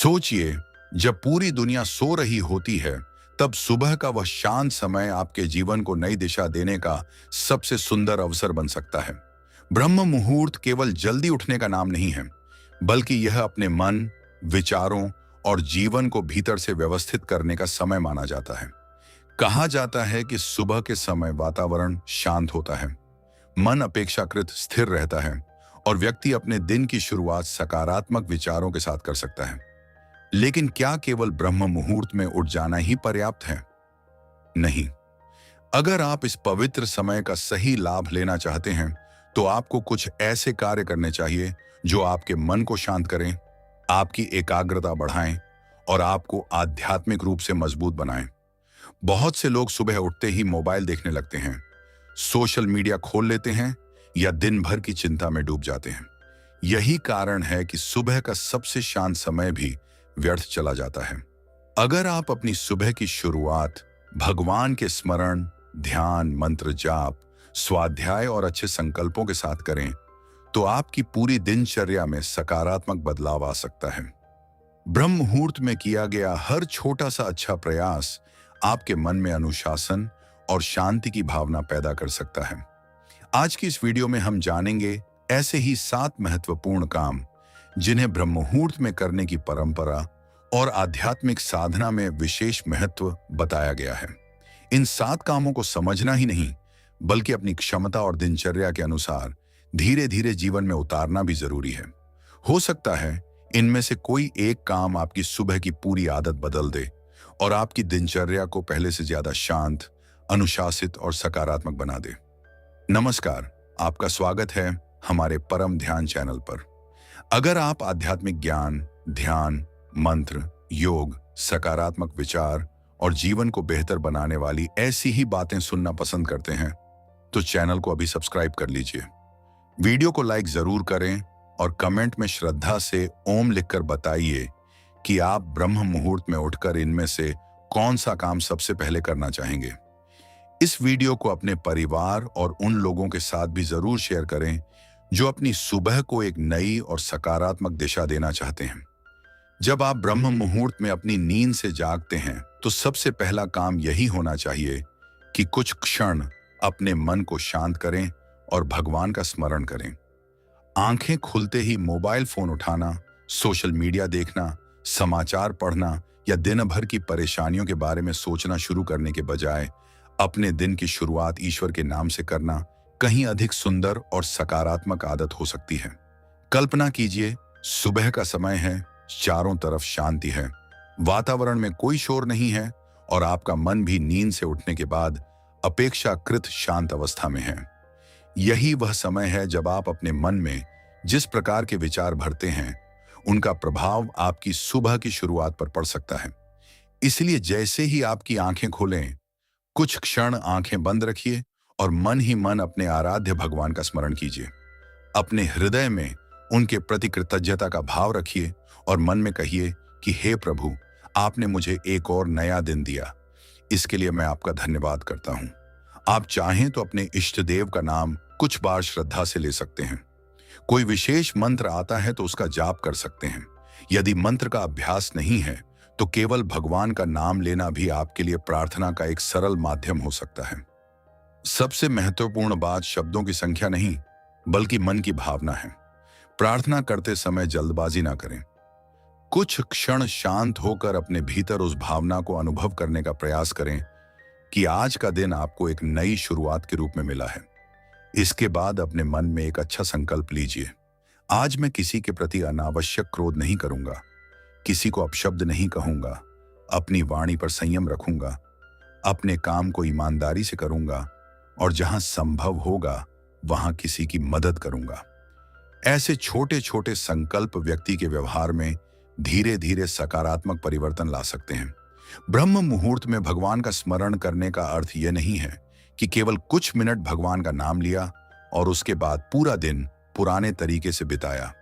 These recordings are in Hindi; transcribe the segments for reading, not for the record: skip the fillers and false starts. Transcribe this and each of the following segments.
सोचिए, जब पूरी दुनिया सो रही होती है, तब सुबह का वह शांत समय आपके जीवन को नई दिशा देने का सबसे सुंदर अवसर बन सकता है। ब्रह्म मुहूर्त केवल जल्दी उठने का नाम नहीं है, बल्कि यह अपने मन, विचारों और जीवन को भीतर से व्यवस्थित करने का समय माना जाता है। कहा जाता है कि सुबह के समय वातावरण शांत होता है, मन अपेक्षाकृत स्थिर रहता है और व्यक्ति अपने दिन की शुरुआत सकारात्मक विचारों के साथ कर सकता है। लेकिन क्या केवल ब्रह्म मुहूर्त में उठ जाना ही पर्याप्त है? नहीं। अगर आप इस पवित्र समय का सही लाभ लेना चाहते हैं, तो आपको कुछ ऐसे कार्य करने चाहिए जो आपके मन को शांत करें, आपकी एकाग्रता बढ़ाएं और आपको आध्यात्मिक रूप से मजबूत बनाएं। बहुत से लोग सुबह उठते ही मोबाइल देखने लगते हैं, सोशल मीडिया खोल लेते हैं या दिन भर की चिंता में डूब जाते हैं। यही कारण है कि सुबह का सबसे शांत समय भी व्यर्थ चला जाता है। अगर आप अपनी सुबह की शुरुआत भगवान के स्मरण, ध्यान, मंत्र जाप, स्वाध्याय और अच्छे संकल्पों के साथ करें, तो आपकी पूरी दिनचर्या में सकारात्मक बदलाव आ सकता है। ब्रह्म मुहूर्त में किया गया हर छोटा सा अच्छा प्रयास आपके मन में अनुशासन और शांति की भावना पैदा कर सकता है। आज की इस वीडियो में हम जानेंगे ऐसे ही 7 महत्वपूर्ण काम जिन्हें ब्रह्म मुहूर्त में करने की परंपरा और आध्यात्मिक साधना में विशेष महत्व बताया गया है। इन 7 कामों को समझना ही नहीं, बल्कि अपनी क्षमता और दिनचर्या के अनुसार धीरे धीरे जीवन में उतारना भी जरूरी है। हो सकता है इनमें से कोई एक काम आपकी सुबह की पूरी आदत बदल दे और आपकी दिनचर्या को पहले से ज्यादा शांत, अनुशासित और सकारात्मक बना दे। नमस्कार, आपका स्वागत है हमारे परम ध्यान चैनल पर। अगर आप आध्यात्मिक ज्ञान, ध्यान, मंत्र, योग, सकारात्मक विचार और जीवन को बेहतर बनाने वाली ऐसी ही बातें सुनना पसंद करते हैं, तो चैनल को अभी सब्सक्राइब कर लीजिए। वीडियो को लाइक जरूर करें और कमेंट में श्रद्धा से ओम लिखकर बताइए कि आप ब्रह्म मुहूर्त में उठकर इनमें से कौन सा काम सबसे पहले करना चाहेंगे। इस वीडियो को अपने परिवार और उन लोगों के साथ भी जरूर शेयर करें जो अपनी सुबह को एक नई और सकारात्मक दिशा देना चाहते हैं। जब आप ब्रह्म मुहूर्त में अपनी नींद से जागते हैं, तो सबसे पहला काम यही होना चाहिए कि कुछ क्षण अपने मन को शांत करें और भगवान का स्मरण करें। आंखें खुलते ही मोबाइल फोन उठाना, सोशल मीडिया देखना, समाचार पढ़ना या दिन भर की परेशानियों के बारे में सोचना शुरू करने के बजाय अपने दिन की शुरुआत ईश्वर के नाम से करना कहीं अधिक सुंदर और सकारात्मक आदत हो सकती है। कल्पना कीजिए, सुबह का समय है, चारों तरफ शांति है, वातावरण में कोई शोर नहीं है और आपका मन भी नींद से उठने के बाद अपेक्षाकृत शांत अवस्था में है। यही वह समय है जब आप अपने मन में जिस प्रकार के विचार भरते हैं, उनका प्रभाव आपकी सुबह की शुरुआत पर पड़ सकता है। इसलिए जैसे ही आपकी आंखें खोलें, कुछ क्षण आंखें बंद रखिए और मन ही मन अपने आराध्य भगवान का स्मरण कीजिए। अपने हृदय में उनके प्रति कृतज्ञता का भाव रखिए और मन में कहिए कि हे प्रभु, आपने मुझे एक और नया दिन दिया, इसके लिए मैं आपका धन्यवाद करता हूं। आप चाहें तो अपने इष्ट देव का नाम कुछ बार श्रद्धा से ले सकते हैं। कोई विशेष मंत्र आता है तो उसका जाप कर सकते हैं। यदि मंत्र का अभ्यास नहीं है, तो केवल भगवान का नाम लेना भी आपके लिए प्रार्थना का एक सरल माध्यम हो सकता है। सबसे महत्वपूर्ण बात शब्दों की संख्या नहीं, बल्कि मन की भावना है। प्रार्थना करते समय जल्दबाजी ना करें। कुछ क्षण शांत होकर अपने भीतर उस भावना को अनुभव करने का प्रयास करें कि आज का दिन आपको एक नई शुरुआत के रूप में मिला है। इसके बाद अपने मन में एक अच्छा संकल्प लीजिए। आज मैं किसी के प्रति अनावश्यक क्रोध नहीं करूंगा, किसी को अपशब्द नहीं कहूंगा, अपनी वाणी पर संयम रखूंगा, अपने काम को ईमानदारी से करूंगा और जहां संभव होगा वहां किसी की मदद करूंगा। ऐसे छोटे छोटे संकल्प व्यक्ति के व्यवहार में धीरे धीरे सकारात्मक परिवर्तन ला सकते हैं। ब्रह्म मुहूर्त में भगवान का स्मरण करने का अर्थ यह नहीं है कि केवल कुछ मिनट भगवान का नाम लिया और उसके बाद पूरा दिन पुराने तरीके से बिताया।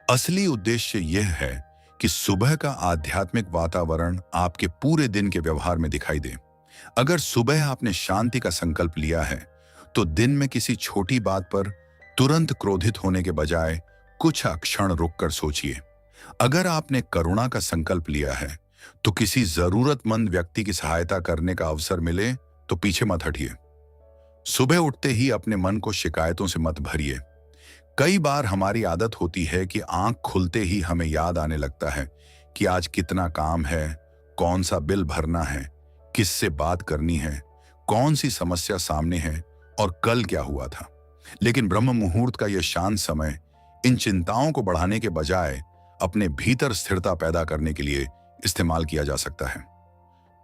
असली उद्देश्य यह है कि सुबह का आध्यात्मिक वातावरण आपके पूरे दिन के व्यवहार में दिखाई दे। अगर सुबह आपने शांति का संकल्प लिया है, तो दिन में किसी छोटी बात पर तुरंत क्रोधित होने के बजाय कुछ क्षण रुककर सोचिए। अगर आपने करुणा का संकल्प लिया है तो किसी जरूरतमंद व्यक्ति की सहायता करने का अवसर मिले तो पीछे मत हटिए। सुबह उठते ही अपने मन को शिकायतों से मत भरिए। कई बार हमारी आदत होती है कि आंख खुलते ही हमें याद आने लगता है कि आज कितना काम है, कौन सा बिल भरना है, किससे बात करनी है, कौन सी समस्या सामने है और कल क्या हुआ था। लेकिन ब्रह्म मुहूर्त का यह शांत समय इन चिंताओं को बढ़ाने के बजाय अपने भीतर स्थिरता पैदा करने के लिए इस्तेमाल किया जा सकता है।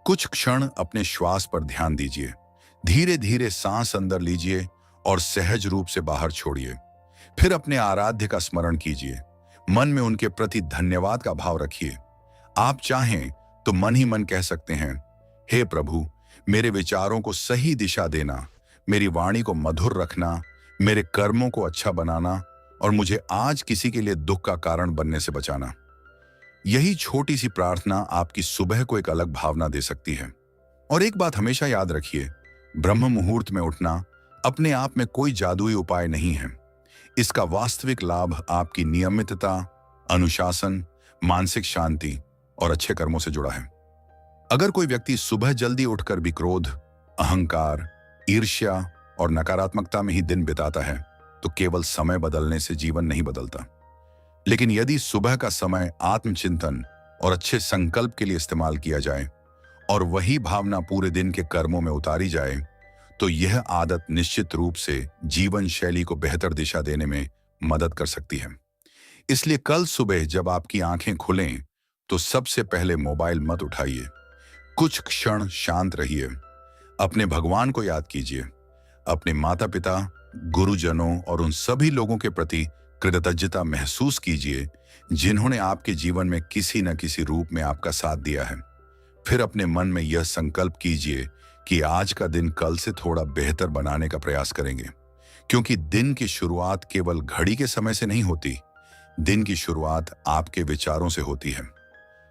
कुछ क्षण अपने श्वास पर ध्यान दीजिए। धीरे धीरे सांस अंदर लीजिए और सहज रूप से बाहर छोड़िए। फिर अपने आराध्य का स्मरण कीजिए। मन में उनके प्रति धन्यवाद का भाव रखिए। आप चाहें तो मन ही मन कह सकते हैं, हे प्रभु, मेरे विचारों को सही दिशा देना, मेरी वाणी को मधुर रखना, मेरे कर्मों को अच्छा बनाना और मुझे आज किसी के लिए दुख का कारण बनने से बचाना। यही छोटी सी प्रार्थना आपकी सुबह को एक अलग भावना दे सकती है। और एक बात हमेशा याद रखिए, ब्रह्म मुहूर्त में उठना अपने आप में कोई जादुई उपाय नहीं है। इसका वास्तविक लाभ आपकी नियमितता, अनुशासन, मानसिक शांति और अच्छे कर्मों से जुड़ा है। अगर कोई व्यक्ति सुबह जल्दी उठकर भी क्रोध, अहंकार, ईर्ष्या और नकारात्मकता में ही दिन बिताता है तो केवल समय बदलने से जीवन नहीं बदलता। लेकिन यदि सुबह का समय आत्मचिंतन और अच्छे संकल्प के लिए इस्तेमाल किया जाए और वही भावना पूरे दिन के कर्मों में उतारी जाए तो यह आदत निश्चित रूप से जीवन शैली को बेहतर दिशा देने में मदद कर सकती है। इसलिए कल सुबह जब आपकी आंखें खुलें तो सबसे पहले मोबाइल मत उठाइए। कुछ क्षण शांत रहिए। अपने भगवान को याद कीजिए। अपने माता पिता, गुरुजनों और उन सभी लोगों के प्रति कृतज्ञता महसूस कीजिए जिन्होंने आपके जीवन में किसी न किसी रूप में आपका साथ दिया है। फिर अपने मन में यह संकल्प कीजिए कि आज का दिन कल से थोड़ा बेहतर बनाने का प्रयास करेंगे, क्योंकि दिन की शुरुआत केवल घड़ी के समय से नहीं होती। दिन की शुरुआत आपके विचारों से होती है।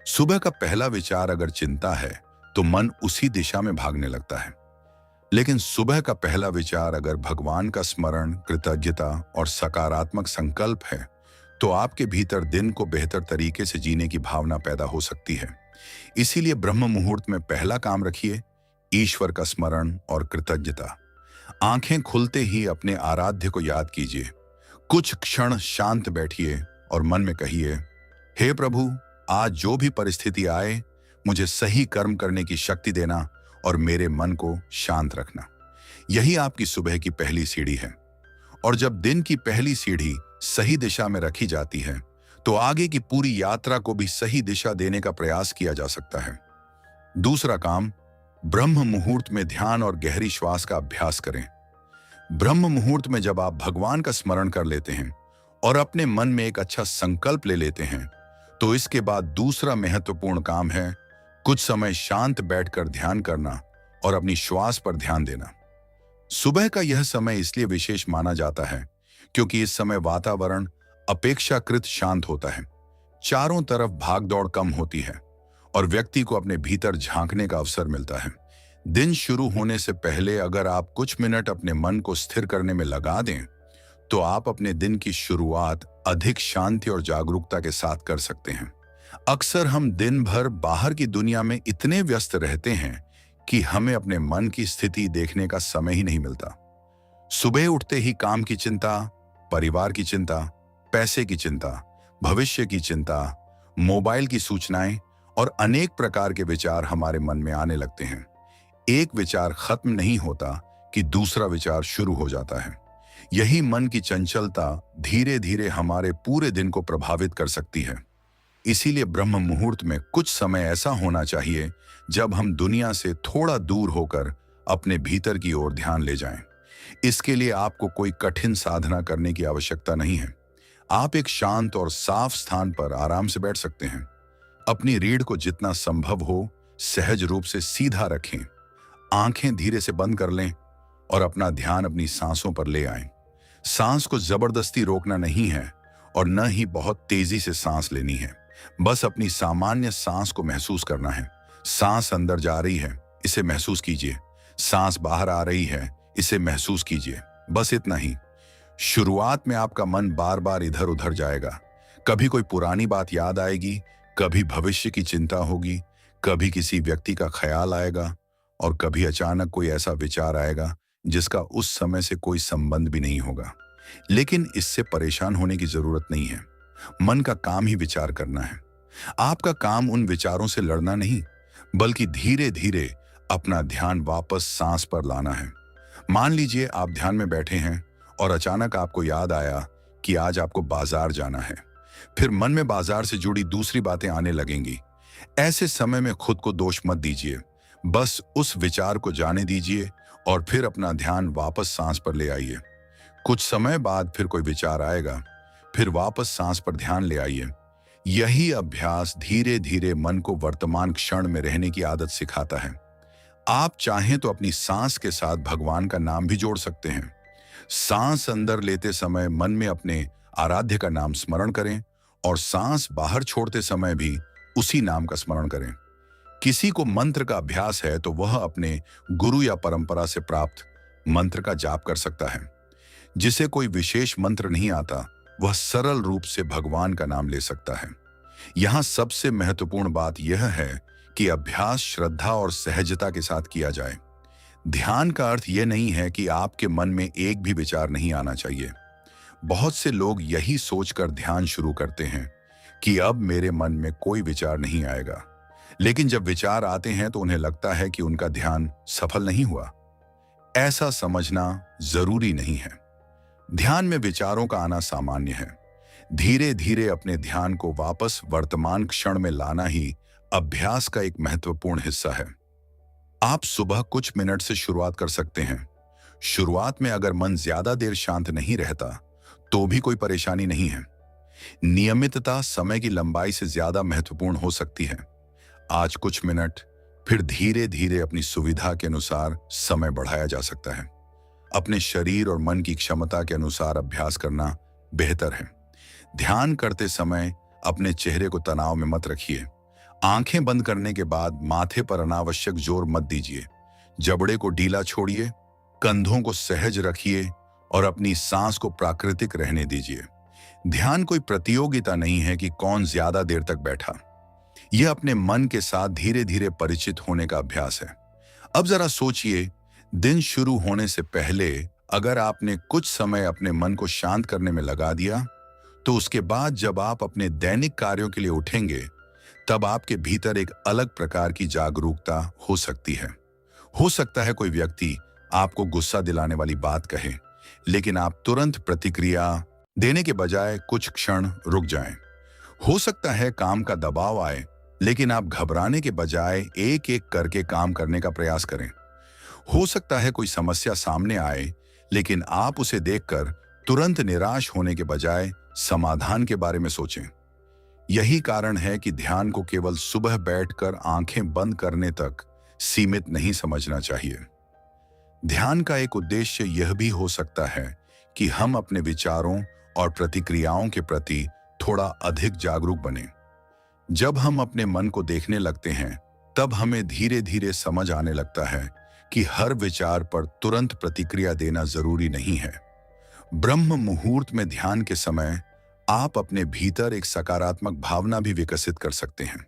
सुबह का पहला विचार अगर चिंता है तो मन उसी दिशा में भागने लगता है। लेकिन सुबह का पहला विचार अगर भगवान का स्मरण, कृतज्ञता और सकारात्मक संकल्प है तो आपके भीतर दिन को बेहतर तरीके से जीने की भावना पैदा हो सकती है। इसीलिए ब्रह्म मुहूर्त में पहला काम रखिए ईश्वर का स्मरण और कृतज्ञता। आंखें खुलते ही अपने आराध्य को याद कीजिए। कुछ क्षण शांत बैठिए और मन में कहिए, हे प्रभु, आज जो भी परिस्थिति आए मुझे सही कर्म करने की शक्ति देना और मेरे मन को शांत रखना। यही आपकी सुबह की पहली सीढ़ी है। और जब दिन की पहली सीढ़ी सही दिशा में रखी जाती है तो आगे की पूरी यात्रा को भी सही दिशा देने का प्रयास किया जा सकता है। दूसरा काम, ब्रह्म मुहूर्त में ध्यान और गहरी श्वास का अभ्यास करें। ब्रह्म मुहूर्त में जब आप भगवान का स्मरण कर लेते हैं और अपने मन में एक अच्छा संकल्प ले लेते हैं तो इसके बाद दूसरा महत्वपूर्ण काम है कुछ समय शांत बैठकर ध्यान करना और अपनी श्वास पर ध्यान देना। सुबह का यह समय इसलिए विशेष माना जाता है क्योंकि इस समय वातावरण अपेक्षाकृत शांत होता है। चारों तरफ भागदौड़ कम होती है और व्यक्ति को अपने भीतर झांकने का अवसर मिलता है। दिन शुरू होने से पहले अगर आप कुछ मिनट अपने मन को स्थिर करने में लगा दें तो आप अपने दिन की शुरुआत अधिक शांति और जागरूकता के साथ कर सकते हैं। अक्सर हम दिन भर बाहर की दुनिया में इतने व्यस्त रहते हैं कि हमें अपने मन की स्थिति देखने का समय ही नहीं मिलता। सुबह उठते ही काम की चिंता, परिवार की चिंता, पैसे की चिंता, भविष्य की चिंता, मोबाइल की सूचनाएं और अनेक प्रकार के विचार हमारे मन में आने लगते हैं। एक विचार खत्म नहीं होता कि दूसरा विचार शुरू हो जाता है। यही मन की चंचलता धीरे धीरे हमारे पूरे दिन को प्रभावित कर सकती है। इसीलिए ब्रह्म मुहूर्त में कुछ समय ऐसा होना चाहिए जब हम दुनिया से थोड़ा दूर होकर अपने भीतर की ओर ध्यान ले जाएं। इसके लिए आपको कोई कठिन साधना करने की आवश्यकता नहीं है। आप एक शांत और साफ स्थान पर आराम से बैठ सकते हैं। अपनी रीढ़ को जितना संभव हो सहज रूप से सीधा रखें। आंखें धीरे से बंद कर लें और अपना ध्यान अपनी सांसों पर ले आएं। सांस को जबरदस्ती रोकना नहीं है और न ही बहुत तेजी से सांस लेनी है। बस अपनी सामान्य सांस को महसूस करना है। सांस अंदर जा रही है, इसे महसूस कीजिए। सांस बाहर आ रही है, इसे महसूस कीजिए। बस इतना ही। शुरुआत में आपका मन बार बार इधर उधर जाएगा। कभी कोई पुरानी बात याद आएगी, कभी भविष्य की चिंता होगी, कभी किसी व्यक्ति का ख्याल आएगा और कभी अचानक कोई ऐसा विचार आएगा जिसका उस समय से कोई संबंध भी नहीं होगा। लेकिन इससे परेशान होने की जरूरत नहीं है। मन का काम ही विचार करना है। आपका काम उन विचारों से लड़ना नहीं, बल्कि धीरे धीरे अपना ध्यान वापस सांस पर लाना है। मान लीजिए आप ध्यान में बैठे हैं और अचानक आपको याद आया कि आज आपको बाजार जाना है। फिर मन में बाजार से जुड़ी दूसरी बातें आने लगेंगी। ऐसे समय में खुद को दोष मत दीजिए, बस उस विचार को जाने दीजिए और फिर अपना ध्यान वापस सांस पर ले आइए। कुछ समय बाद फिर कोई विचार आएगा, फिर वापस सांस पर ध्यान ले आइए। यही अभ्यास धीरे धीरे मन को वर्तमान क्षण में रहने की आदत सिखाता है। आप चाहें तो अपनी सांस के साथ भगवान का नाम भी जोड़ सकते हैं। सांस अंदर लेते समय मन में अपने आराध्य का नाम स्मरण करें और सांस बाहर छोड़ते समय भी उसी नाम का स्मरण करें। किसी को मंत्र का अभ्यास है तो वह अपने गुरु या परंपरा से प्राप्त मंत्र का जाप कर सकता है। जिसे कोई विशेष मंत्र नहीं आता, वह सरल रूप से भगवान का नाम ले सकता है। यहां सबसे महत्वपूर्ण बात यह है कि अभ्यास श्रद्धा और सहजता के साथ किया जाए। ध्यान का अर्थ यह नहीं है कि आपके मन में एक भी विचार नहीं आना चाहिए। बहुत से लोग यही सोचकर ध्यान शुरू करते हैं कि अब मेरे मन में कोई विचार नहीं आएगा, लेकिन जब विचार आते हैं तो उन्हें लगता है कि उनका ध्यान सफल नहीं हुआ। ऐसा समझना जरूरी नहीं है। ध्यान में विचारों का आना सामान्य है। धीरे धीरे अपने ध्यान को वापस वर्तमान क्षण में लाना ही अभ्यास का एक महत्वपूर्ण हिस्सा है। आप सुबह कुछ मिनट से शुरुआत कर सकते हैं। शुरुआत में अगर मन ज्यादा देर शांत नहीं रहता तो भी कोई परेशानी नहीं है। नियमितता समय की लंबाई से ज्यादा महत्वपूर्ण हो सकती है। आज कुछ मिनट, फिर धीरे धीरे अपनी सुविधा के अनुसार समय बढ़ाया जा सकता है। अपने शरीर और मन की क्षमता के अनुसार अभ्यास करना बेहतर है। ध्यान करते समय अपने चेहरे को तनाव में मत रखिए। आंखें बंद करने के बाद माथे पर अनावश्यक जोर मत दीजिए। जबड़े को ढीला छोड़िए, कंधों को सहज रखिए और अपनी सांस को प्राकृतिक रहने दीजिए। ध्यान कोई प्रतियोगिता नहीं है कि कौन ज्यादा देर तक बैठा। यह अपने मन के साथ धीरे धीरे परिचित होने का अभ्यास है। अब जरा सोचिए, दिन शुरू होने से पहले अगर आपने कुछ समय अपने मन को शांत करने में लगा दिया, तो उसके बाद जब आप अपने दैनिक कार्यों के लिए उठेंगे, तब आपके भीतर एक अलग प्रकार की जागरूकता हो सकती है। हो सकता है कोई व्यक्ति आपको गुस्सा दिलाने वाली बात कहे, लेकिन आप तुरंत प्रतिक्रिया देने के बजाय कुछ क्षण रुक जाएं। हो सकता है काम का दबाव आए, लेकिन आप घबराने के बजाय एक एक करके काम करने का प्रयास करें। हो सकता है कोई समस्या सामने आए, लेकिन आप उसे देखकर तुरंत निराश होने के बजाय समाधान के बारे में सोचें। यही कारण है कि ध्यान को केवल सुबह बैठकर आंखें बंद करने तक सीमित नहीं समझना चाहिए। ध्यान का एक उद्देश्य यह भी हो सकता है कि हम अपने विचारों और प्रतिक्रियाओं के प्रति थोड़ा अधिक जागरूक बनें। जब हम अपने मन को देखने लगते हैं, तब हमें धीरे धीरे समझ आने लगता है कि हर विचार पर तुरंत प्रतिक्रिया देना जरूरी नहीं है। ब्रह्म मुहूर्त में ध्यान के समय आप अपने भीतर एक सकारात्मक भावना भी विकसित कर सकते हैं।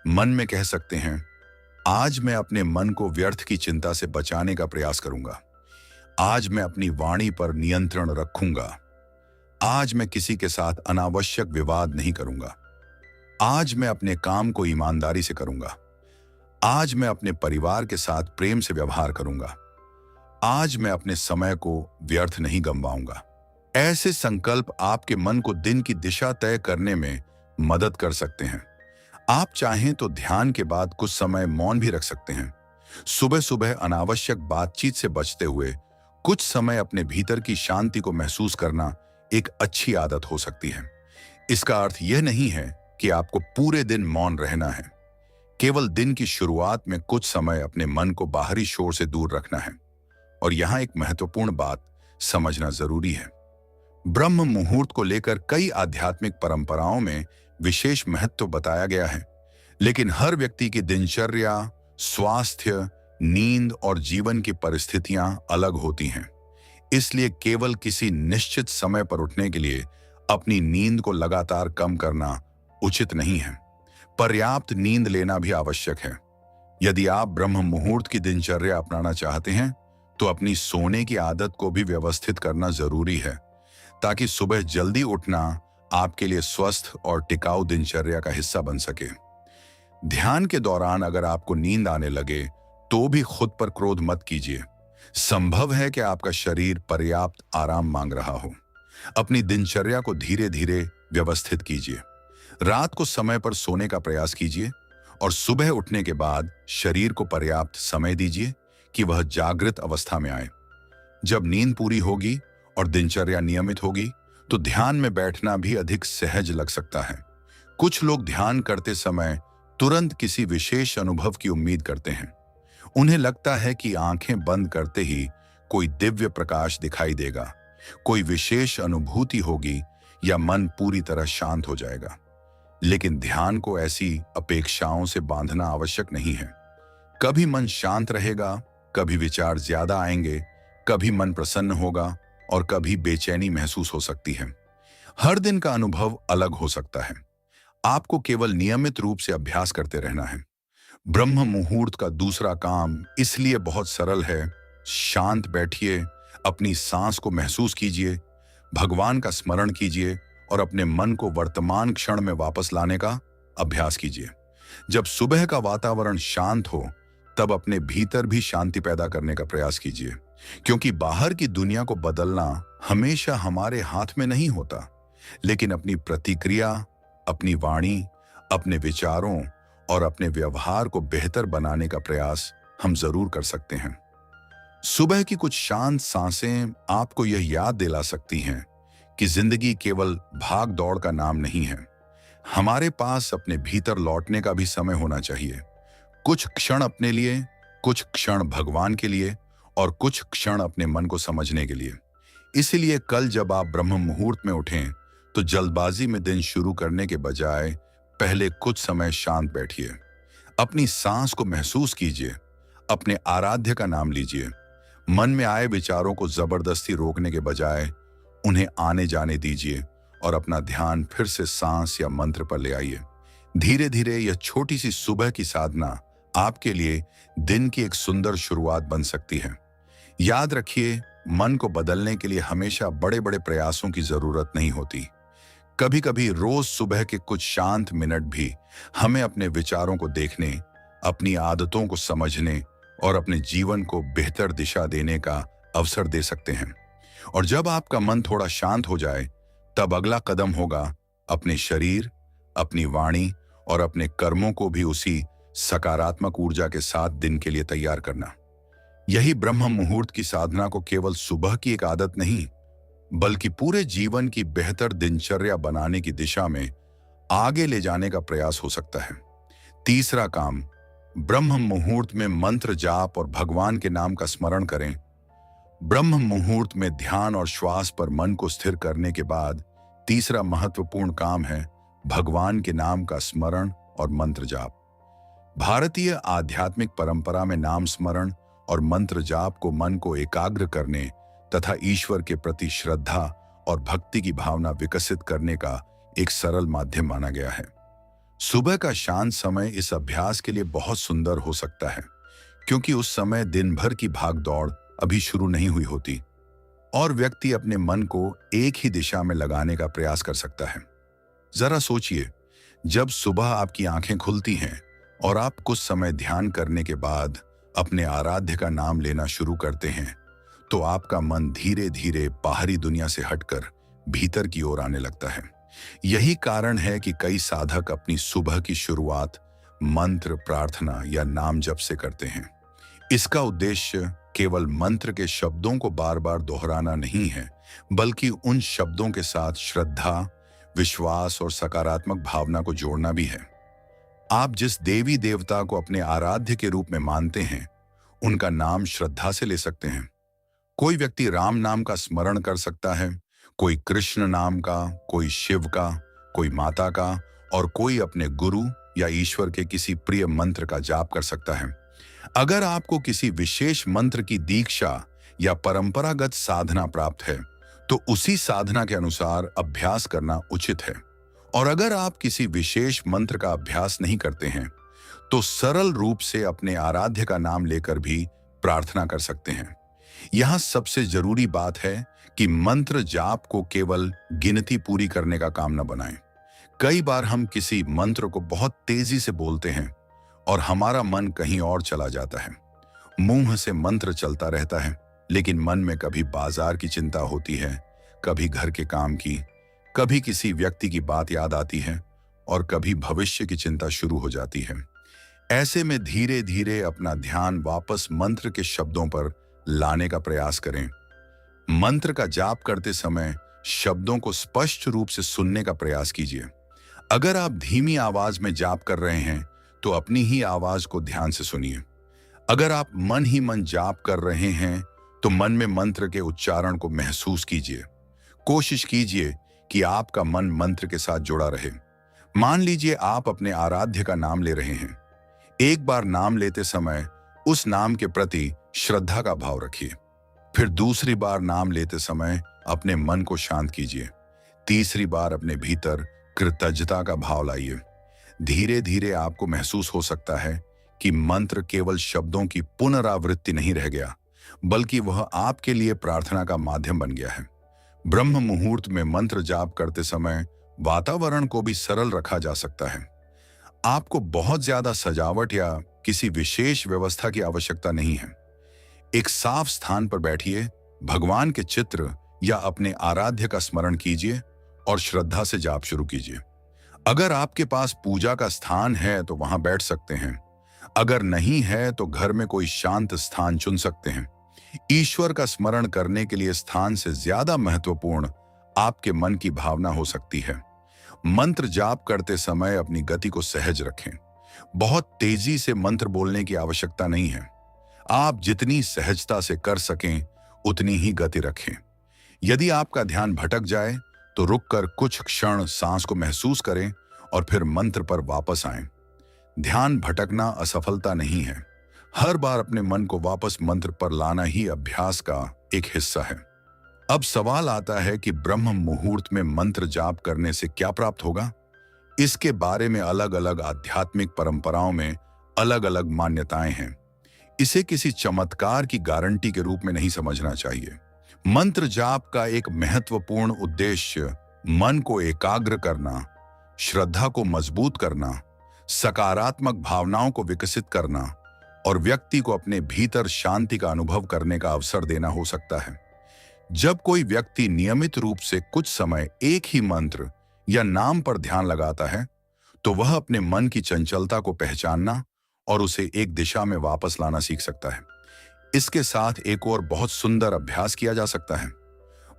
मन में कह सकते हैं, आज मैं अपने मन को व्यर्थ की चिंता से बचाने का प्रयास करूंगा। आज मैं अपनी वाणी पर नियंत्रण रखूंगा। आज मैं किसी के साथ अनावश्यक विवाद नहीं करूंगा। आज मैं अपने काम को ईमानदारी से करूंगा। आज मैं अपने परिवार के साथ प्रेम से व्यवहार करूंगा। आज मैं अपने समय को व्यर्थ नहीं गंवाऊंगा। ऐसे संकल्प आपके मन को दिन की दिशा तय करने में मदद कर सकते हैं। आप चाहें तो ध्यान के बाद कुछ समय मौन भी रख सकते हैं। सुबह सुबह अनावश्यक बातचीत से बचते हुए कुछ समय अपने भीतर की शांति को महसूस करना एक अच्छी आदत हो सकती है। इसका अर्थ यह नहीं है कि आपको पूरे दिन मौन रहना है। केवल दिन की शुरुआत में कुछ समय अपने मन को बाहरी शोर से दूर रखना है। और यहां एक महत्वपूर्ण बात समझना जरूरी है। ब्रह्म मुहूर्त को लेकर कई आध्यात्मिक परंपराओं में विशेष महत्व बताया गया है, लेकिन हर व्यक्ति की दिनचर्या, स्वास्थ्य, नींद और जीवन की परिस्थितियां अलग होती हैं। इसलिए केवल किसी निश्चित समय पर उठने के लिए अपनी नींद को लगातार कम करना उचित नहीं है। पर्याप्त नींद लेना भी आवश्यक है। यदि आप ब्रह्म मुहूर्त की दिनचर्या अपनाना चाहते हैं तो अपनी सोने की आदत को भी व्यवस्थित करना जरूरी है, ताकि सुबह जल्दी उठना आपके लिए स्वस्थ और टिकाऊ दिनचर्या का हिस्सा बन सके। ध्यान के दौरान अगर आपको नींद आने लगे तो भी खुद पर क्रोध मत कीजिए। संभव है कि आपका शरीर पर्याप्त आराम मांग रहा हो। अपनी दिनचर्या को धीरे धीरे व्यवस्थित कीजिए। रात को समय पर सोने का प्रयास कीजिए और सुबह उठने के बाद शरीर को पर्याप्त समय दीजिए कि वह जागृत अवस्था में आए। जब नींद पूरी होगी और दिनचर्या नियमित होगी तो ध्यान में बैठना भी अधिक सहज लग सकता है। कुछ लोग ध्यान करते समय तुरंत किसी विशेष अनुभव की उम्मीद करते हैं। उन्हें लगता है कि आंखें बंद करते ही कोई दिव्य प्रकाश दिखाई देगा, कोई विशेष अनुभूति होगी या मन पूरी तरह शांत हो जाएगा। लेकिन ध्यान को ऐसी अपेक्षाओं से बांधना आवश्यक नहीं है। कभी मन शांत रहेगा, कभी विचार ज्यादा आएंगे, कभी मन प्रसन्न होगा और कभी बेचैनी महसूस हो सकती है। हर दिन का अनुभव अलग हो सकता है। आपको केवल नियमित रूप से अभ्यास करते रहना है। ब्रह्म मुहूर्त का दूसरा काम इसलिए बहुत सरल है। शांत बैठिए, अपनी सांस को महसूस कीजिए, भगवान का स्मरण कीजिए और अपने मन को वर्तमान क्षण में वापस लाने का अभ्यास कीजिए। जब सुबह का वातावरण शांत हो तब अपने भीतर भी शांति पैदा करने का प्रयास कीजिए, क्योंकि बाहर की दुनिया को बदलना हमेशा हमारे हाथ में नहीं होता, लेकिन अपनी प्रतिक्रिया, अपनी वाणी, अपने विचारों और अपने व्यवहार को बेहतर बनाने का प्रयास हम जरूर कर सकते हैं। सुबह की कुछ शांत सांसें आपको यह याद दिला सकती हैं कि जिंदगी केवल भाग दौड़ का नाम नहीं है। हमारे पास अपने भीतर लौटने का भी समय होना चाहिए। कुछ क्षण अपने लिए, कुछ क्षण भगवान के लिए और कुछ क्षण अपने मन को समझने के लिए। इसलिए कल जब आप ब्रह्म मुहूर्त में उठें तो जल्दबाजी में दिन शुरू करने के बजाय पहले कुछ समय शांत बैठिए। अपनी सांस को महसूस कीजिए, अपने आराध्य का नाम लीजिए। मन में आए विचारों को जबरदस्ती रोकने के बजाय उन्हें आने जाने दीजिए और अपना ध्यान फिर से सांस या मंत्र पर ले आइए। धीरे धीरे यह छोटी सी सुबह की साधना आपके लिए दिन की एक सुंदर शुरुआत बन सकती है। याद रखिए, मन को बदलने के लिए हमेशा बड़े बड़े प्रयासों की जरूरत नहीं होती। कभी कभी रोज सुबह के कुछ शांत मिनट भी हमें अपने विचारों को देखने, अपनी आदतों को समझने और अपने जीवन को बेहतर दिशा देने का अवसर दे सकते हैं। और जब आपका मन थोड़ा शांत हो जाए तब अगला कदम होगा अपने शरीर, अपनी वाणी और अपने कर्मों को भी उसी सकारात्मक ऊर्जा के साथ दिन के लिए तैयार करना। यही ब्रह्म मुहूर्त की साधना को केवल सुबह की एक आदत नहीं, बल्कि पूरे जीवन की बेहतर दिनचर्या बनाने की दिशा में आगे ले जाने का प्रयास हो सकता है। तीसरा काम, ब्रह्म मुहूर्त में मंत्र जाप और भगवान के नाम का स्मरण करें। ब्रह्म मुहूर्त में ध्यान और श्वास पर मन को स्थिर करने के बाद तीसरा महत्वपूर्ण काम है भगवान के नाम का स्मरण और मंत्र जाप। भारतीय आध्यात्मिक परंपरा में नाम स्मरण और मंत्र जाप को मन को एकाग्र करने तथा ईश्वर के प्रति श्रद्धा और भक्ति की भावना विकसित करने का एक सरल माध्यम माना गया है। सुबह का शांत समय इस अभ्यास के लिए बहुत सुंदर हो सकता है, क्योंकि उस समय दिन भर की भागदौड़ अभी शुरू नहीं हुई होती और व्यक्ति अपने मन को एक ही दिशा में लगाने का प्रयास कर सकता है। जरा सोचिए, जब सुबह आपकी आंखें खुलती हैं और आप कुछ समय ध्यान करने के बाद अपने आराध्य का नाम लेना शुरू करते हैं, तो आपका मन धीरे धीरे बाहरी दुनिया से हटकर भीतर की ओर आने लगता है। यही कारण है कि कई साधक अपनी सुबह की शुरुआत मंत्र, प्रार्थना या नाम जप से करते हैं। इसका उद्देश्य केवल मंत्र के शब्दों को बार बार दोहराना नहीं है, बल्कि उन शब्दों के साथ श्रद्धा, विश्वास और सकारात्मक भावना को जोड़ना भी है। आप जिस देवी देवता को अपने आराध्य के रूप में मानते हैं, उनका नाम श्रद्धा से ले सकते हैं। कोई व्यक्ति राम नाम का स्मरण कर सकता है, कोई कृष्ण नाम का, कोई शिव का, कोई माता का और कोई अपने गुरु या ईश्वर के किसी प्रिय मंत्र का जाप कर सकता है। अगर आपको किसी विशेष मंत्र की दीक्षा या परंपरागत साधना प्राप्त है, तो उसी साधना के अनुसार अभ्यास करना उचित है। और अगर आप किसी विशेष मंत्र का अभ्यास नहीं करते हैं तो सरल रूप से अपने आराध्य का नाम लेकर भी प्रार्थना कर सकते हैं। यहां सबसे जरूरी बात है कि मंत्र जाप को केवल गिनती पूरी करने का काम न बनाएं। कई बार हम किसी मंत्र को बहुत तेजी से बोलते हैं और हमारा मन कहीं और चला जाता है। मुंह से मंत्र चलता रहता है, लेकिन मन में कभी बाजार की चिंता होती है, कभी घर के काम की, कभी किसी व्यक्ति की बात याद आती है और कभी भविष्य की चिंता शुरू हो जाती है। ऐसे में धीरे धीरे अपना ध्यान वापस मंत्र के शब्दों पर लाने का प्रयास करें। मंत्र का जाप करते समय शब्दों को स्पष्ट रूप से सुनने का प्रयास कीजिए। अगर आप धीमी आवाज में जाप कर रहे हैं तो अपनी ही आवाज को ध्यान से सुनिए। अगर आप मन ही मन जाप कर रहे हैं तो मन में मंत्र के उच्चारण को महसूस कीजिए। कोशिश कीजिए कि आपका मन मंत्र के साथ जुड़ा रहे। मान लीजिए आप अपने आराध्य का नाम ले रहे हैं। एक बार नाम लेते समय उस नाम के प्रति श्रद्धा का भाव रखिए। फिर दूसरी बार नाम लेते समय अपने मन को शांत कीजिए। तीसरी बार अपने भीतर कृतज्ञता का भाव लाइए। धीरे धीरे आपको महसूस हो सकता है कि मंत्र केवल शब्दों की पुनरावृत्ति नहीं रह गया, बल्कि वह आपके लिए प्रार्थना का माध्यम बन गया है। ब्रह्म मुहूर्त में मंत्र जाप करते समय वातावरण को भी सरल रखा जा सकता है। आपको बहुत ज्यादा सजावट या किसी विशेष व्यवस्था की आवश्यकता नहीं है। एक साफ स्थान पर बैठिए, भगवान के चित्र या अपने आराध्य का स्मरण कीजिए और श्रद्धा से जाप शुरू कीजिए। अगर आपके पास पूजा का स्थान है तो वहां बैठ सकते हैं। अगर नहीं है तो घर में कोई शांत स्थान चुन सकते हैं। ईश्वर का स्मरण करने के लिए स्थान से ज्यादा महत्वपूर्ण आपके मन की भावना हो सकती है। मंत्र जाप करते समय अपनी गति को सहज रखें। बहुत तेजी से मंत्र बोलने की आवश्यकता नहीं है। आप जितनी सहजता से कर सकें उतनी ही गति रखें। यदि आपका ध्यान भटक जाए तो रुककर कुछ क्षण सांस को महसूस करें और फिर मंत्र पर वापस आएं। ध्यान भटकना असफलता नहीं है। हर बार अपने मन को वापस मंत्र पर लाना ही अभ्यास का एक हिस्सा है। अब सवाल आता है कि ब्रह्म मुहूर्त में मंत्र जाप करने से क्या प्राप्त होगा। इसके बारे में अलग अलग आध्यात्मिक परंपराओं में अलग अलग मान्यताएं हैं। इसे किसी चमत्कार की गारंटी के रूप में नहीं समझना चाहिए। मंत्र जाप का एक महत्वपूर्ण उद्देश्य मन को एकाग्र करना, श्रद्धा को मजबूत करना, सकारात्मक भावनाओं को विकसित करना और व्यक्ति को अपने भीतर शांति का अनुभव करने का अवसर देना हो सकता है। जब कोई व्यक्ति नियमित रूप से कुछ समय एक ही मंत्र या नाम पर ध्यान लगाता है तो वह अपने मन की चंचलता को पहचानना और उसे एक दिशा में वापस लाना सीख सकता है। इसके साथ एक और बहुत सुंदर अभ्यास किया जा सकता है।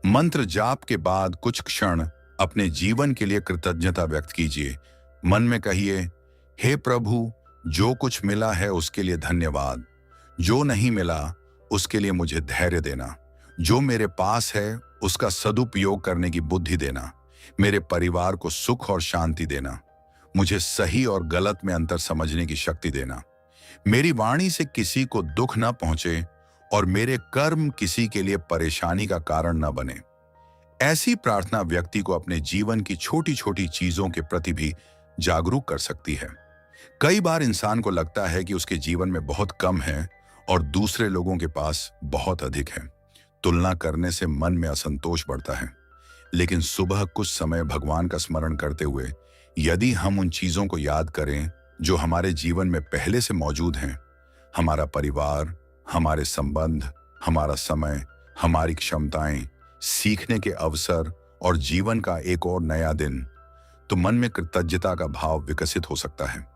मंत्र जाप के बाद कुछ क्षण अपने जीवन के लिए कृतज्ञता व्यक्त कीजिए। मन में कहिए, हे प्रभु, जो कुछ मिला है उसके लिए धन्यवाद। जो नहीं मिला उसके लिए मुझे धैर्य देना। जो मेरे पास है उसका सदुपयोग करने की बुद्धि देना। मेरे परिवार को सुख और शांति देना। मुझे सही और गलत में अंतर समझने की शक्ति देना। मेरी वाणी से किसी को दुख न पहुंचे और मेरे कर्म किसी के लिए परेशानी का कारण न बने। ऐसी प्रार्थना व्यक्ति को अपने जीवन की छोटी छोटी चीजों के प्रति भी जागरूक कर सकती है। कई बार इंसान को लगता है कि उसके जीवन में बहुत कम है और दूसरे लोगों के पास बहुत अधिक है। तुलना करने से मन में असंतोष बढ़ता है। लेकिन सुबह कुछ समय भगवान का स्मरण करते हुए यदि हम उन चीजों को याद करें जो हमारे जीवन में पहले से मौजूद हैं, हमारा परिवार, हमारे संबंध, हमारा समय, हमारी क्षमताएं, सीखने के अवसर और जीवन का एक और नया दिन, तो मन में कृतज्ञता का भाव विकसित हो सकता है।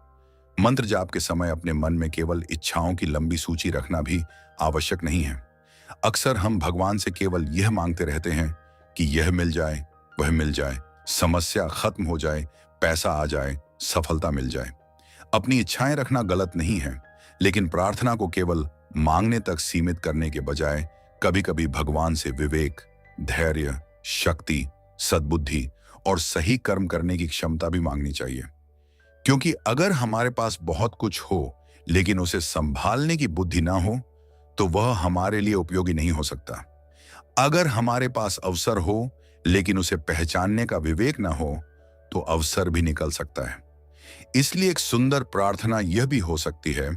मंत्र जाप के समय अपने मन में केवल इच्छाओं की लंबी सूची रखना भी आवश्यक नहीं है। अक्सर हम भगवान से केवल यह मांगते रहते हैं कि यह मिल जाए, वह मिल जाए, समस्या खत्म हो जाए, पैसा आ जाए, सफलता मिल जाए। अपनी इच्छाएं रखना गलत नहीं है, लेकिन प्रार्थना को केवल मांगने तक सीमित करने के बजाय कभी कभी भगवान से विवेक, धैर्य, शक्ति, सद्बुद्धि और सही कर्म करने की क्षमता भी मांगनी चाहिए। क्योंकि अगर हमारे पास बहुत कुछ हो लेकिन उसे संभालने की बुद्धि ना हो तो वह हमारे लिए उपयोगी नहीं हो सकता। अगर हमारे अवसर अवसर हो लेकिन उसे पहचानने का विवेक न हो तो अवसर भी निकल सकता है। इसलिए एक सुंदर प्रार्थना यह भी हो सकती है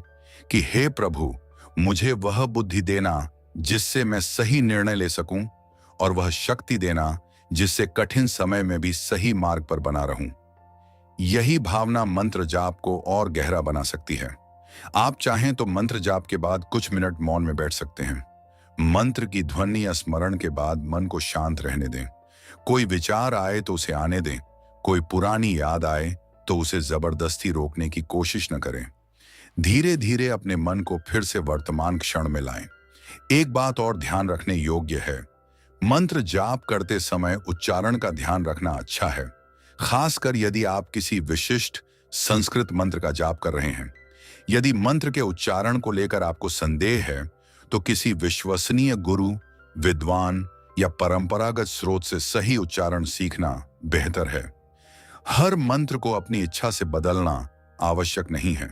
कि हे प्रभु, मुझे वह बुद्धि देना जिससे मैं सही निर्णय ले सकूं, और वह शक्ति देना जिससे कठिन समय में भी सही मार्ग पर बना रहूं। यही भावना मंत्र जाप को और गहरा बना सकती है। आप चाहें तो मंत्र जाप के बाद कुछ मिनट मौन में बैठ सकते हैं। मंत्र की ध्वनि या स्मरण के बाद मन को शांत रहने दें। कोई विचार आए तो उसे आने दें। कोई पुरानी याद आए तो उसे जबरदस्ती रोकने की कोशिश न करें। धीरे धीरे अपने मन को फिर से वर्तमान क्षण में लाएं। एक बात और ध्यान रखने योग्य है, मंत्र जाप करते समय उच्चारण का ध्यान रखना अच्छा है, खासकर यदि आप किसी विशिष्ट संस्कृत मंत्र का जाप कर रहे हैं। यदि मंत्र के उच्चारण को लेकर आपको संदेह है तो किसी विश्वसनीय गुरु, विद्वान या परंपरागत स्रोत से सही उच्चारण सीखना बेहतर है। हर मंत्र को अपनी इच्छा से बदलना आवश्यक नहीं है।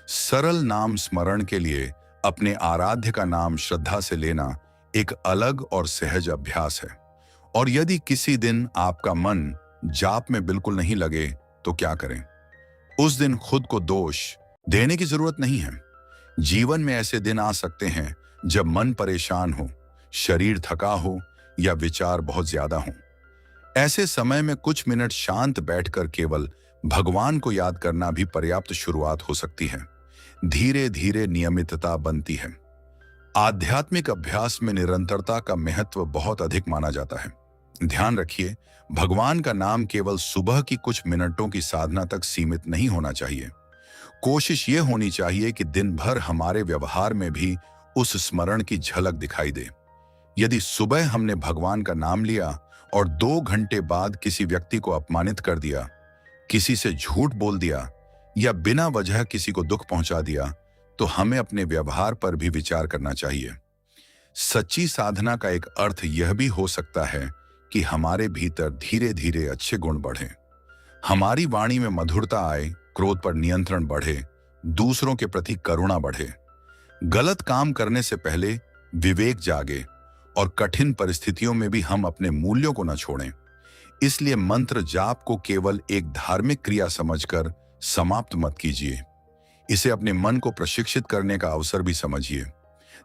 सरल नाम स्मरण के लिए अपने आराध्य का नाम श्रद्धा से लेना एक अलग और सहज अभ्यास है। और यदि किसी दिन आपका मन जाप में बिल्कुल नहीं लगे तो क्या करें? उस दिन खुद को दोष देने की जरूरत नहीं है। जीवन में ऐसे दिन आ सकते हैं जब मन परेशान हो, शरीर थका हो या विचार बहुत ज्यादा हो। ऐसे समय में कुछ मिनट शांत बैठकर केवल भगवान को याद करना भी पर्याप्त शुरुआत हो सकती है। धीरे धीरे नियमितता बनती है। आध्यात्मिक अभ्यास में निरंतरता का महत्व बहुत अधिक माना जाता है। ध्यान रखिए, भगवान का नाम केवल सुबह की कुछ मिनटों की साधना तक सीमित नहीं होना चाहिए। कोशिश ये होनी चाहिए कि दिन भर हमारे व्यवहार में भी उस स्मरण की झलक दिखाई दे। यदि सुबह हमने भगवान का नाम लिया और 2 घंटे बाद किसी व्यक्ति को अपमानित कर दिया, किसी से झूठ बोल दिया या बिना वजह किसी को दुख पहुंचा दिया, तो हमें अपने व्यवहार पर भी विचार करना चाहिए। सच्ची साधना का एक अर्थ यह भी हो सकता है कि हमारे भीतर धीरे धीरे अच्छे गुण बढ़े। हमारी वाणी में मधुरता आए, क्रोध पर नियंत्रण बढ़े, दूसरों के प्रति करुणा बढ़े। गलत काम करने से पहले विवेक जागे और कठिन परिस्थितियों में भी हम अपने मूल्यों को न छोड़ें। इसलिए मंत्र जाप को केवल एक धार्मिक क्रिया समझकर समाप्त मत कीजिए। इसे अपने मन को प्रशिक्षित करने का अवसर भी समझिए।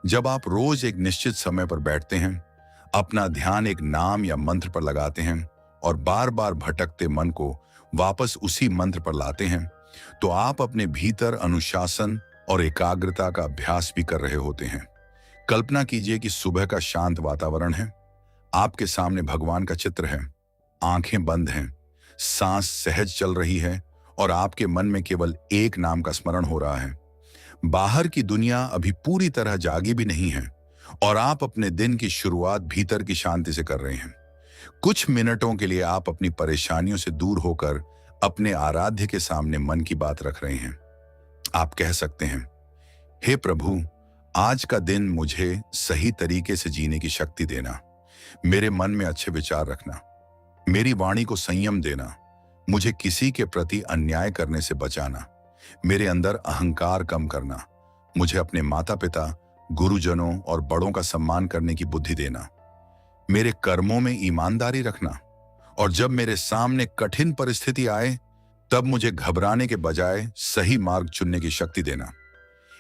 जब आप रोज एक निश्चित समय पर बैठते हैं, अपना ध्यान एक नाम या मंत्र पर लगाते हैं और बार बार भटकते मन को वापस उसी मंत्र पर लाते हैं, तो आप अपने भीतर अनुशासन और एकाग्रता का अभ्यास भी कर रहे होते हैं। कल्पना कीजिए कि सुबह का शांत वातावरण है, आपके सामने भगवान का चित्र है, आंखें बंद हैं, सांस सहज चल रही है और आपके मन में केवल एक नाम का स्मरण हो रहा है। बाहर की दुनिया अभी पूरी तरह जागी भी नहीं है और आप अपने दिन की शुरुआत भीतर की शांति से कर रहे हैं। कुछ मिनटों के लिए आप अपनी परेशानियों से दूर होकर अपने आराध्य के सामने मन की बात रख रहे हैं। आप कह सकते हैं, हे प्रभु, आज का दिन मुझे सही तरीके से जीने की शक्ति देना, मेरे मन में अच्छे विचार रखना, मेरी वाणी को संयम देना, मुझे किसी के प्रति अन्याय करने से बचाना, मेरे अंदर अहंकार कम करना, मुझे अपने माता पिता, गुरुजनों और बड़ों का सम्मान करने की बुद्धि देना, मेरे कर्मों में ईमानदारी रखना, और जब मेरे सामने कठिन परिस्थिति आए तब मुझे घबराने के बजाय सही मार्ग चुनने की शक्ति देना।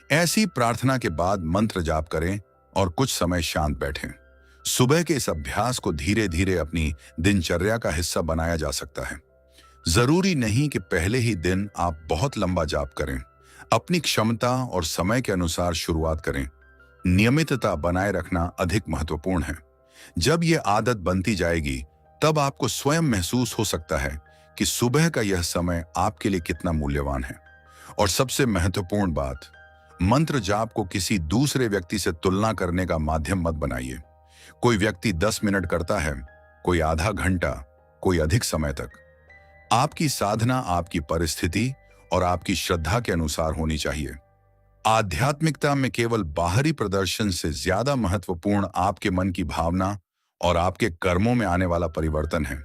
ऐसी प्रार्थना के बाद मंत्र जाप करें और कुछ समय शांत बैठें। सुबह के इस अभ्यास को धीरे धीरे अपनी दिनचर्या का हिस्सा बनाया जा सकता है। जरूरी नहीं कि पहले ही दिन आप बहुत लंबा जाप करें। अपनी क्षमता और समय के अनुसार शुरुआत करें। नियमितता बनाए रखना अधिक महत्वपूर्ण है। जब यह आदत बनती जाएगी तब आपको स्वयं महसूस हो सकता है कि सुबह का यह समय आपके लिए कितना मूल्यवान है। और सबसे महत्वपूर्ण बात, मंत्र जाप को किसी दूसरे व्यक्ति से तुलना करने का माध्यम मत बनाइए। कोई व्यक्ति 10 मिनट करता है, कोई आधा घंटा, कोई अधिक समय तक। आपकी साधना आपकी परिस्थिति और आपकी श्रद्धा के अनुसार होनी चाहिए। आध्यात्मिकता में केवल बाहरी प्रदर्शन से ज्यादा महत्वपूर्ण आपके मन की भावना और आपके कर्मों में आने वाला परिवर्तन है।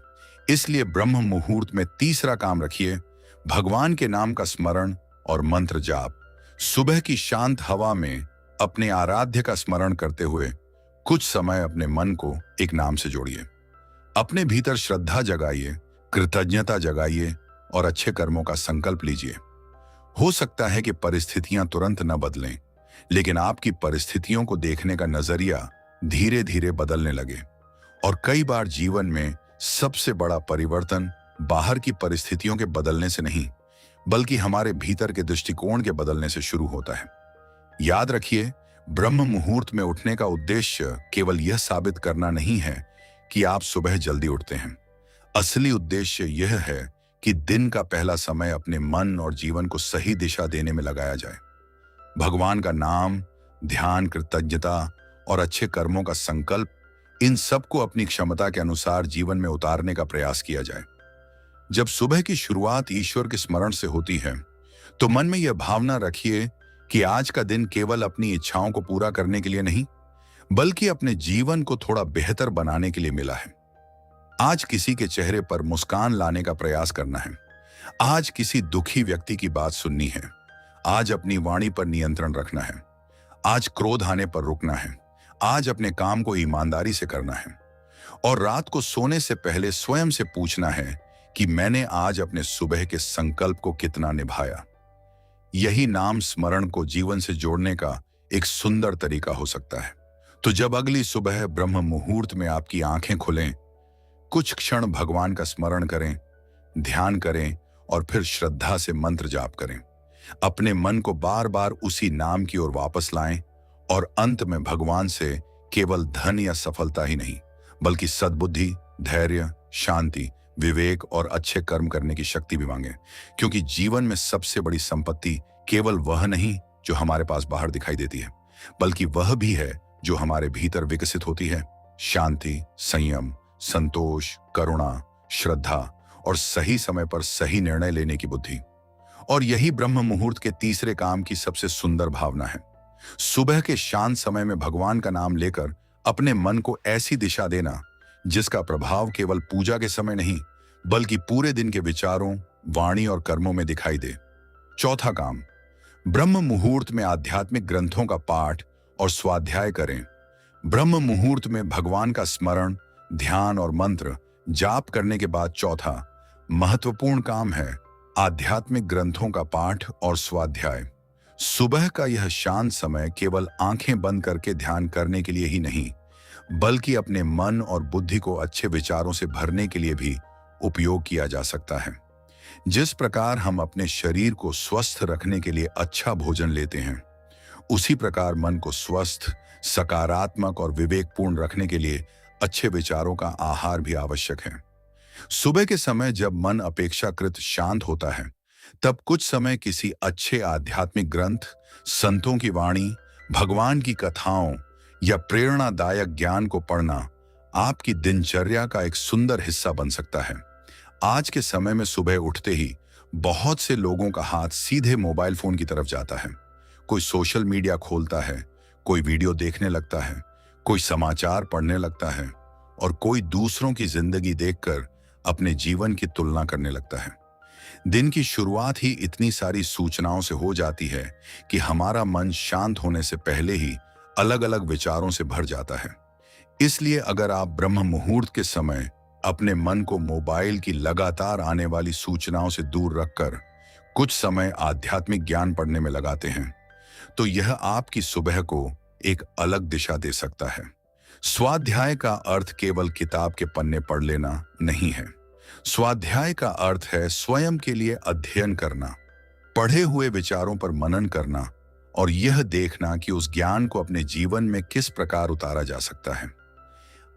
इसलिए ब्रह्म मुहूर्त में तीसरा काम रखिए, भगवान के नाम का स्मरण और मंत्र जाप। सुबह की शांत हवा में अपने आराध्य का स्मरण करते हुए कुछ समय अपने मन को एक नाम से जोड़िए। अपने भीतर श्रद्धा जगाइए, कृतज्ञता जगाइए और अच्छे कर्मों का संकल्प लीजिए। हो सकता है कि परिस्थितियां तुरंत न बदलें, लेकिन आपकी परिस्थितियों को देखने का नजरिया धीरे धीरे बदलने लगे। और कई बार जीवन में सबसे बड़ा परिवर्तन बाहर की परिस्थितियों के बदलने से नहीं, बल्कि हमारे भीतर के दृष्टिकोण के बदलने से शुरू होता है। याद रखिए, ब्रह्म मुहूर्त में उठने का उद्देश्य केवल यह साबित करना नहीं है कि आप सुबह जल्दी उठते हैं। असली उद्देश्य यह है कि दिन का पहला समय अपने मन और जीवन को सही दिशा देने में लगाया जाए। भगवान का नाम, ध्यान, कृतज्ञता और अच्छे कर्मों का संकल्प, इन सबको अपनी क्षमता के अनुसार जीवन में उतारने का प्रयास किया जाए। जब सुबह की शुरुआत ईश्वर के स्मरण से होती है, तो मन में यह भावना रखिए कि आज का दिन केवल अपनी इच्छाओं को पूरा करने के लिए नहीं, बल्कि अपने जीवन को थोड़ा बेहतर बनाने के लिए मिला है। आज किसी के चेहरे पर मुस्कान लाने का प्रयास करना है। आज किसी दुखी व्यक्ति की बात सुननी है। आज अपनी वाणी पर नियंत्रण रखना है। आज क्रोध आने पर रुकना है। आज अपने काम को ईमानदारी से करना है। और रात को सोने से पहले स्वयं से पूछना है कि मैंने आज अपने सुबह के संकल्प को कितना निभाया। यही नाम स्मरण को जीवन से जोड़ने का एक सुंदर तरीका हो सकता है। तो जब अगली सुबह ब्रह्म मुहूर्त में आपकी आंखें खुलें, कुछ क्षण भगवान का स्मरण करें, ध्यान करें और फिर श्रद्धा से मंत्र जाप करें। अपने मन को बार बार उसी नाम की ओर वापस लाएं और अंत में भगवान से केवल धन या सफलता ही नहीं, बल्कि सद्बुद्धि, धैर्य, शांति, विवेक और अच्छे कर्म करने की शक्ति भी मांगे। क्योंकि जीवन में सबसे बड़ी संपत्ति केवल वह नहीं जो हमारे पास बाहर दिखाई देती है, बल्कि वह भी है जो हमारे भीतर विकसित होती है। शांति, संयम, संतोष, करुणा, श्रद्धा और सही समय पर सही निर्णय लेने की बुद्धि। और यही ब्रह्म मुहूर्त के तीसरे काम की सबसे सुंदर भावना है। सुबह के शांत समय में भगवान का नाम लेकर अपने मन को ऐसी दिशा देना जिसका प्रभाव केवल पूजा के समय नहीं, बल्कि पूरे दिन के विचारों, वाणी और कर्मों में दिखाई दे। चौथा काम, ब्रह्म मुहूर्त में आध्यात्मिक ग्रंथों का पाठ और स्वाध्याय करें। ब्रह्म मुहूर्त में भगवान का स्मरण, ध्यान और मंत्र जाप करने के बाद चौथा महत्वपूर्ण काम है आध्यात्मिक ग्रंथों का पाठ और स्वाध्याय। सुबह का यह शांत समय केवल आंखें बंद करके ध्यान करने के लिए ही नहीं, बल्कि अपने मन और बुद्धि को अच्छे विचारों से भरने के लिए भी उपयोग किया जा सकता है। जिस प्रकार हम अपने शरीर को स्वस्थ रखने के लिए अच्छा भोजन लेते हैं, उसी प्रकार मन को स्वस्थ, सकारात्मक और विवेकपूर्ण रखने के लिए अच्छे विचारों का आहार भी आवश्यक है। सुबह के समय जब मन अपेक्षाकृत शांत होता है, तब कुछ समय किसी अच्छे आध्यात्मिक ग्रंथ, संतों की वाणी, भगवान की कथाओं या प्रेरणादायक ज्ञान को पढ़ना आपकी दिनचर्या का एक सुंदर हिस्सा बन सकता है। आज के समय में सुबह उठते ही बहुत से लोगों का हाथ सीधे मोबाइल फोन की तरफ जाता है। कोई सोशल मीडिया खोलता है, कोई वीडियो देखने लगता है, कोई समाचार पढ़ने लगता है और कोई दूसरों की जिंदगी देखकर अपने जीवन की तुलना करने लगता है। दिन की शुरुआत ही इतनी सारी सूचनाओं से हो जाती है कि हमारा मन शांत होने से पहले ही अलग अलग विचारों से भर जाता है। इसलिए अगर आप ब्रह्म मुहूर्त के समय अपने मन को मोबाइल की लगातार आने वाली सूचनाओं से दूर रखकर कुछ समय आध्यात्मिक ज्ञान पढ़ने में लगाते हैं, तो यह आपकी सुबह को एक अलग दिशा दे सकता है। स्वाध्याय का अर्थ केवल किताब के पन्ने पढ़ लेना नहीं है। स्वाध्याय का अर्थ है स्वयं के लिए अध्ययन करना, पढ़े हुए विचारों पर मनन करना और यह देखना कि उस ज्ञान को अपने जीवन में किस प्रकार उतारा जा सकता है।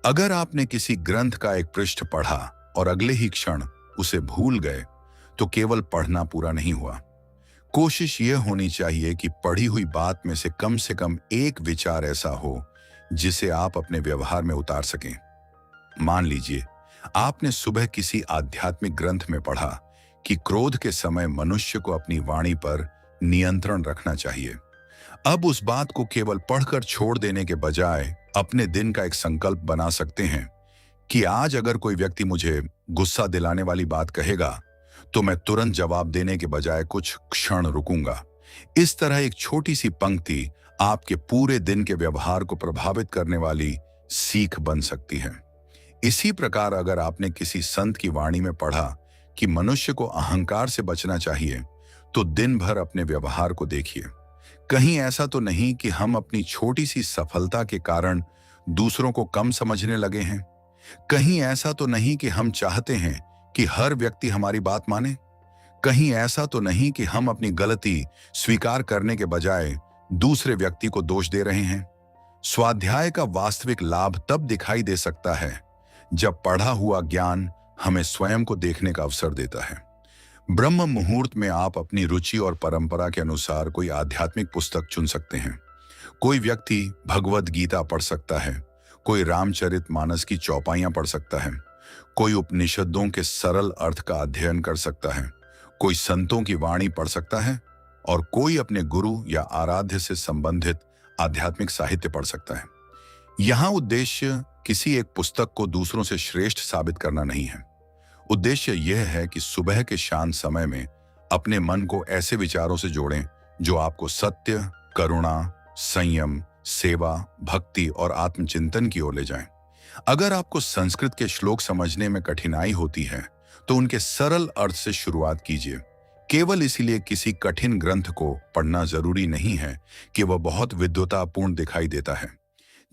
अगर आपने किसी ग्रंथ का एक पृष्ठ पढ़ा और अगले ही क्षण उसे भूल गए, तो केवल पढ़ना पूरा नहीं हुआ। कोशिश यह होनी चाहिए कि पढ़ी हुई बात में से कम एक विचार ऐसा हो जिसे आप अपने व्यवहार में उतार सकें। मान लीजिए आपने सुबह किसी आध्यात्मिक ग्रंथ में पढ़ा कि क्रोध के समय मनुष्य को अपनी वाणी पर नियंत्रण रखना चाहिए। अब उस बात को केवल पढ़कर छोड़ देने के बजाय अपने दिन का एक संकल्प बना सकते हैं कि आज अगर कोई व्यक्ति मुझे गुस्सा दिलाने वाली बात कहेगा, तो मैं तुरंत जवाब देने के बजाय कुछ क्षण रुकूंगा। इस तरह एक छोटी सी पंक्ति आपके पूरे दिन के व्यवहार को प्रभावित करने वाली सीख बन सकती है। इसी प्रकार अगर आपने किसी संत की वाणी में पढ़ा कि मनुष्य को अहंकार से बचना चाहिए, तो दिन भर अपने व्यवहार को देखिए। कहीं ऐसा तो नहीं कि हम अपनी छोटी सी सफलता के कारण दूसरों को कम समझने लगे हैं? कहीं ऐसा तो नहीं कि हम चाहते हैं कि हर व्यक्ति हमारी बात माने? कहीं ऐसा तो नहीं कि हम अपनी गलती स्वीकार करने के बजाय दूसरे व्यक्ति को दोष दे रहे हैं? स्वाध्याय का वास्तविक लाभ तब दिखाई दे सकता है जब पढ़ा हुआ ज्ञान हमें स्वयं को देखने का अवसर देता है। ब्रह्म मुहूर्त में आप अपनी रुचि और परंपरा के अनुसार कोई आध्यात्मिक पुस्तक चुन सकते हैं। कोई व्यक्ति भगवद गीता पढ़ सकता है, कोई रामचरितमानस की चौपाइयां पढ़ सकता है, कोई उपनिषदों के सरल अर्थ का अध्ययन कर सकता है, कोई संतों की वाणी पढ़ सकता है और कोई अपने गुरु या आराध्य से संबंधित आध्यात्मिक साहित्य पढ़ सकता है। यहाँ उद्देश्य किसी एक पुस्तक को दूसरों से श्रेष्ठ साबित करना नहीं है। उद्देश्य यह है कि सुबह के शांत समय में अपने मन को ऐसे विचारों से जोड़ें जो आपको सत्य, करुणा, संयम, सेवा, भक्ति और आत्मचिंतन की ओर ले जाएं। अगर आपको संस्कृत के श्लोक समझने में कठिनाई होती है, तो उनके सरल अर्थ से शुरुआत कीजिए। केवल इसीलिए किसी कठिन ग्रंथ को पढ़ना जरूरी नहीं है कि वह बहुत विद्वतापूर्ण दिखाई देता है।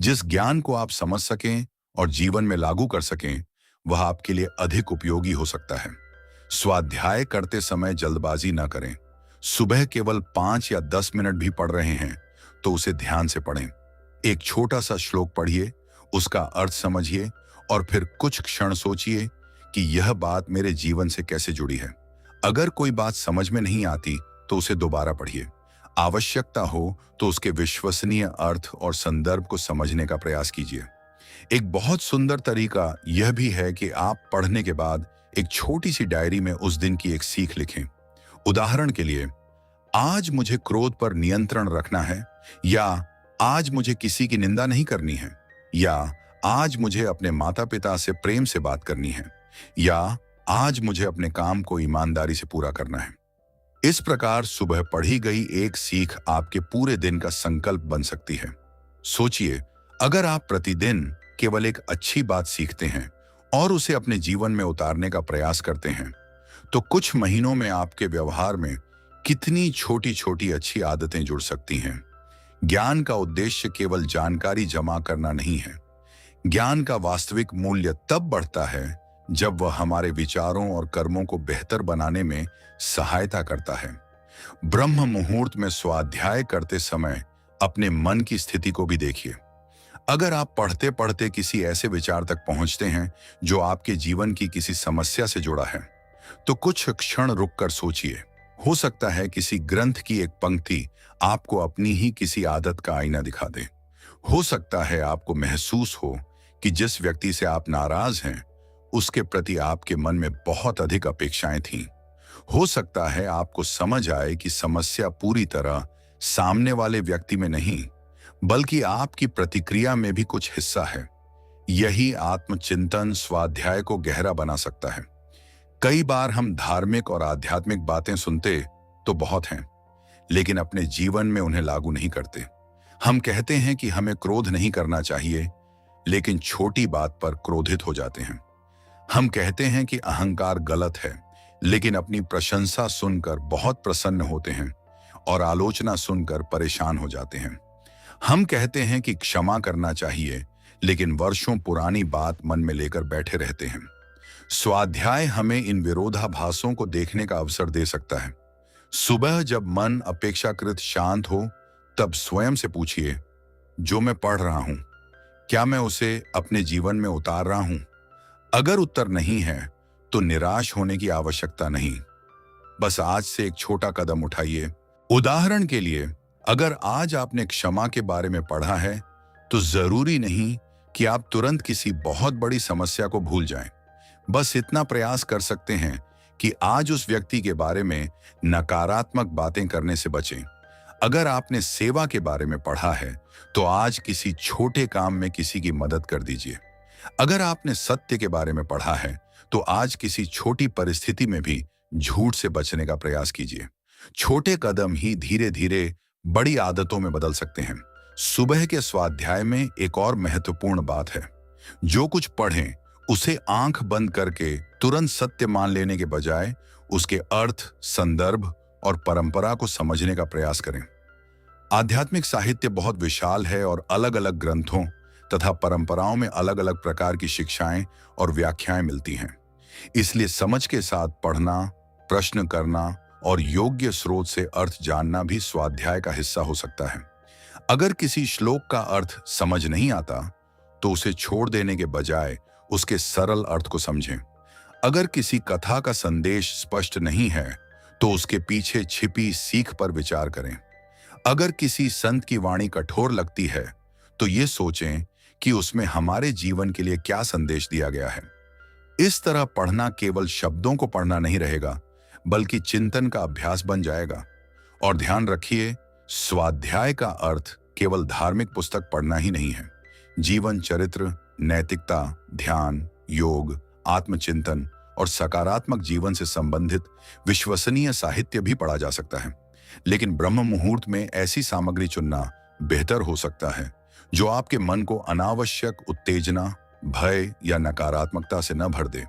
जिस ज्ञान को आप समझ सकें और जीवन में लागू कर सकें, वह आपके लिए अधिक उपयोगी हो सकता है। स्वाध्याय करते समय जल्दबाजी न करें। सुबह केवल 5 या 10 मिनट भी पढ़ रहे हैं तो उसे ध्यान से पढ़ें। एक छोटा सा श्लोक पढ़िए, उसका अर्थ समझिए और फिर कुछ क्षण सोचिए कि यह बात मेरे जीवन से कैसे जुड़ी है। अगर कोई बात समझ में नहीं आती तो उसे दोबारा पढ़िए। आवश्यकता हो तो उसके विश्वसनीय अर्थ और संदर्भ को समझने का प्रयास कीजिए। एक बहुत सुंदर तरीका यह भी है कि आप पढ़ने के बाद एक छोटी सी डायरी में उस दिन की एक सीख लिखें। उदाहरण के लिए, आज मुझे क्रोध पर नियंत्रण रखना है, या आज मुझे किसी की निंदा नहीं करनी है, या आज मुझे अपने माता पिता से प्रेम से बात करनी है, या आज मुझे अपने काम को ईमानदारी से पूरा करना है। इस प्रकार सुबह पढ़ी गई एक सीख आपके पूरे दिन का संकल्प बन सकती है। सोचिए, अगर आप प्रतिदिन केवल एक अच्छी बात सीखते हैं और उसे अपने जीवन में उतारने का प्रयास करते हैं, तो कुछ महीनों में आपके व्यवहार में कितनी छोटी छोटी अच्छी आदतें जुड़ सकती हैं। ज्ञान का उद्देश्य केवल जानकारी जमा करना नहीं है। ज्ञान का वास्तविक मूल्य तब बढ़ता है जब वह हमारे विचारों और कर्मों को बेहतर बनाने में सहायता करता है। ब्रह्म मुहूर्त में स्वाध्याय करते समय अपने मन की स्थिति को भी देखिए। अगर आप पढ़ते पढ़ते किसी ऐसे विचार तक पहुंचते हैं जो आपके जीवन की किसी समस्या से जुड़ा है, तो कुछ क्षण रुककर सोचिए। हो सकता है किसी ग्रंथ की एक पंक्ति आपको अपनी ही किसी आदत का आईना दिखा दे। हो सकता है आपको महसूस हो कि जिस व्यक्ति से आप नाराज हैं, उसके प्रति आपके मन में बहुत अधिक अपेक्षाएं थीं। हो सकता है आपको समझ आए कि समस्या पूरी तरह सामने वाले व्यक्ति में नहीं, बल्कि आपकी प्रतिक्रिया में भी कुछ हिस्सा है। यही आत्मचिंतन स्वाध्याय को गहरा बना सकता है। कई बार हम धार्मिक और आध्यात्मिक बातें सुनते तो बहुत हैं, लेकिन अपने जीवन में उन्हें लागू नहीं करते। हम कहते हैं कि हमें क्रोध नहीं करना चाहिए, लेकिन छोटी बात पर क्रोधित हो जाते हैं। हम कहते हैं कि अहंकार गलत है, लेकिन अपनी प्रशंसा सुनकर बहुत प्रसन्न होते हैं और आलोचना सुनकर परेशान हो जाते हैं। हम कहते हैं कि क्षमा करना चाहिए, लेकिन वर्षों पुरानी बात मन में लेकर बैठे रहते हैं। स्वाध्याय हमें इन विरोधाभासों को देखने का अवसर दे सकता है। सुबह जब मन अपेक्षाकृत शांत हो, तब स्वयं से पूछिए, जो मैं पढ़ रहा हूं, क्या मैं उसे अपने जीवन में उतार रहा हूं? अगर उत्तर नहीं है, तो निराश होने की आवश्यकता नहीं। बस आज से एक छोटा कदम उठाइए। उदाहरण के लिए, अगर आज आपने क्षमा के बारे में पढ़ा है, तो जरूरी नहीं कि आप तुरंत किसी बहुत बड़ी समस्या को भूल जाएं। बस इतना प्रयास कर सकते हैं कि आज उस व्यक्ति के बारे में नकारात्मक बातें करने से बचें। अगर आपने सेवा के बारे में पढ़ा है, तो आज किसी छोटे काम में किसी की मदद कर दीजिए। अगर आपने सत्य के बारे में पढ़ा है, तो आज किसी छोटी परिस्थिति में भी झूठ से बचने का प्रयास कीजिए। छोटे कदम ही धीरे धीरे बड़ी आदतों में बदल सकते हैं। सुबह के स्वाध्याय में एक और महत्वपूर्ण बात है। जो कुछ पढ़ें उसे आंख बंद करके तुरंत सत्य मान लेने के बजाय उसके अर्थ, संदर्भ और परंपरा को समझने का प्रयास करें। आध्यात्मिक साहित्य बहुत विशाल है और अलग अलग ग्रंथों तथा परंपराओं में अलग अलग प्रकार की शिक्षाएं और व्याख्याएं मिलती हैं। इसलिए समझ के साथ पढ़ना, प्रश्न करना और योग्य स्रोत से अर्थ जानना भी स्वाध्याय का हिस्सा हो सकता है। अगर किसी श्लोक का अर्थ समझ नहीं आता तो उसे छोड़ देने के बजाय उसके सरल अर्थ को समझें। अगर किसी कथा का संदेश स्पष्ट नहीं है तो उसके पीछे छिपी सीख पर विचार करें। अगर किसी संत की वाणी कठोर लगती है तो ये सोचें कि उसमें हमारे जीवन के लिए क्या संदेश दिया गया है। इस तरह पढ़ना केवल शब्दों को पढ़ना नहीं रहेगा, बल्कि चिंतन का अभ्यास बन जाएगा। और ध्यान रखिए, स्वाध्याय का अर्थ केवल धार्मिक पुस्तक पढ़ना ही नहीं है। जीवन चरित्र, नैतिकता, ध्यान, योग, आत्मचिंतन और सकारात्मक जीवन से संबंधित विश्वसनीय साहित्य भी पढ़ा जा सकता है। लेकिन ब्रह्म मुहूर्त में ऐसी सामग्री चुनना बेहतर हो सकता है जो आपके मन को अनावश्यक उत्तेजना, भय या नकारात्मकता से न भर दे।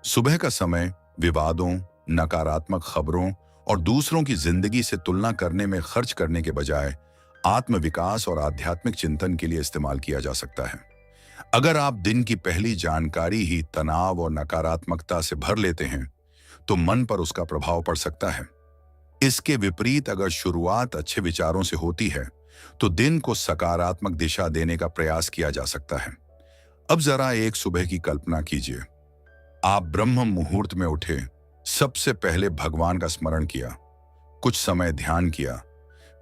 सुबह का समय विवादों, नकारात्मक खबरों और दूसरों की जिंदगी से तुलना करने में खर्च करने के बजाय आत्मविकास और आध्यात्मिक चिंतन के लिए इस्तेमाल किया जा सकता है। अगर आप दिन की पहली जानकारी ही तनाव और नकारात्मकता से भर लेते हैं तो मन पर उसका प्रभाव पड़ सकता है। इसके विपरीत अगर शुरुआत अच्छे विचारों से होती है तो दिन को सकारात्मक दिशा देने का प्रयास किया जा सकता है। अब जरा एक सुबह की कल्पना कीजिए। आप ब्रह्म मुहूर्त में उठे, सबसे पहले भगवान का स्मरण किया, कुछ समय ध्यान किया,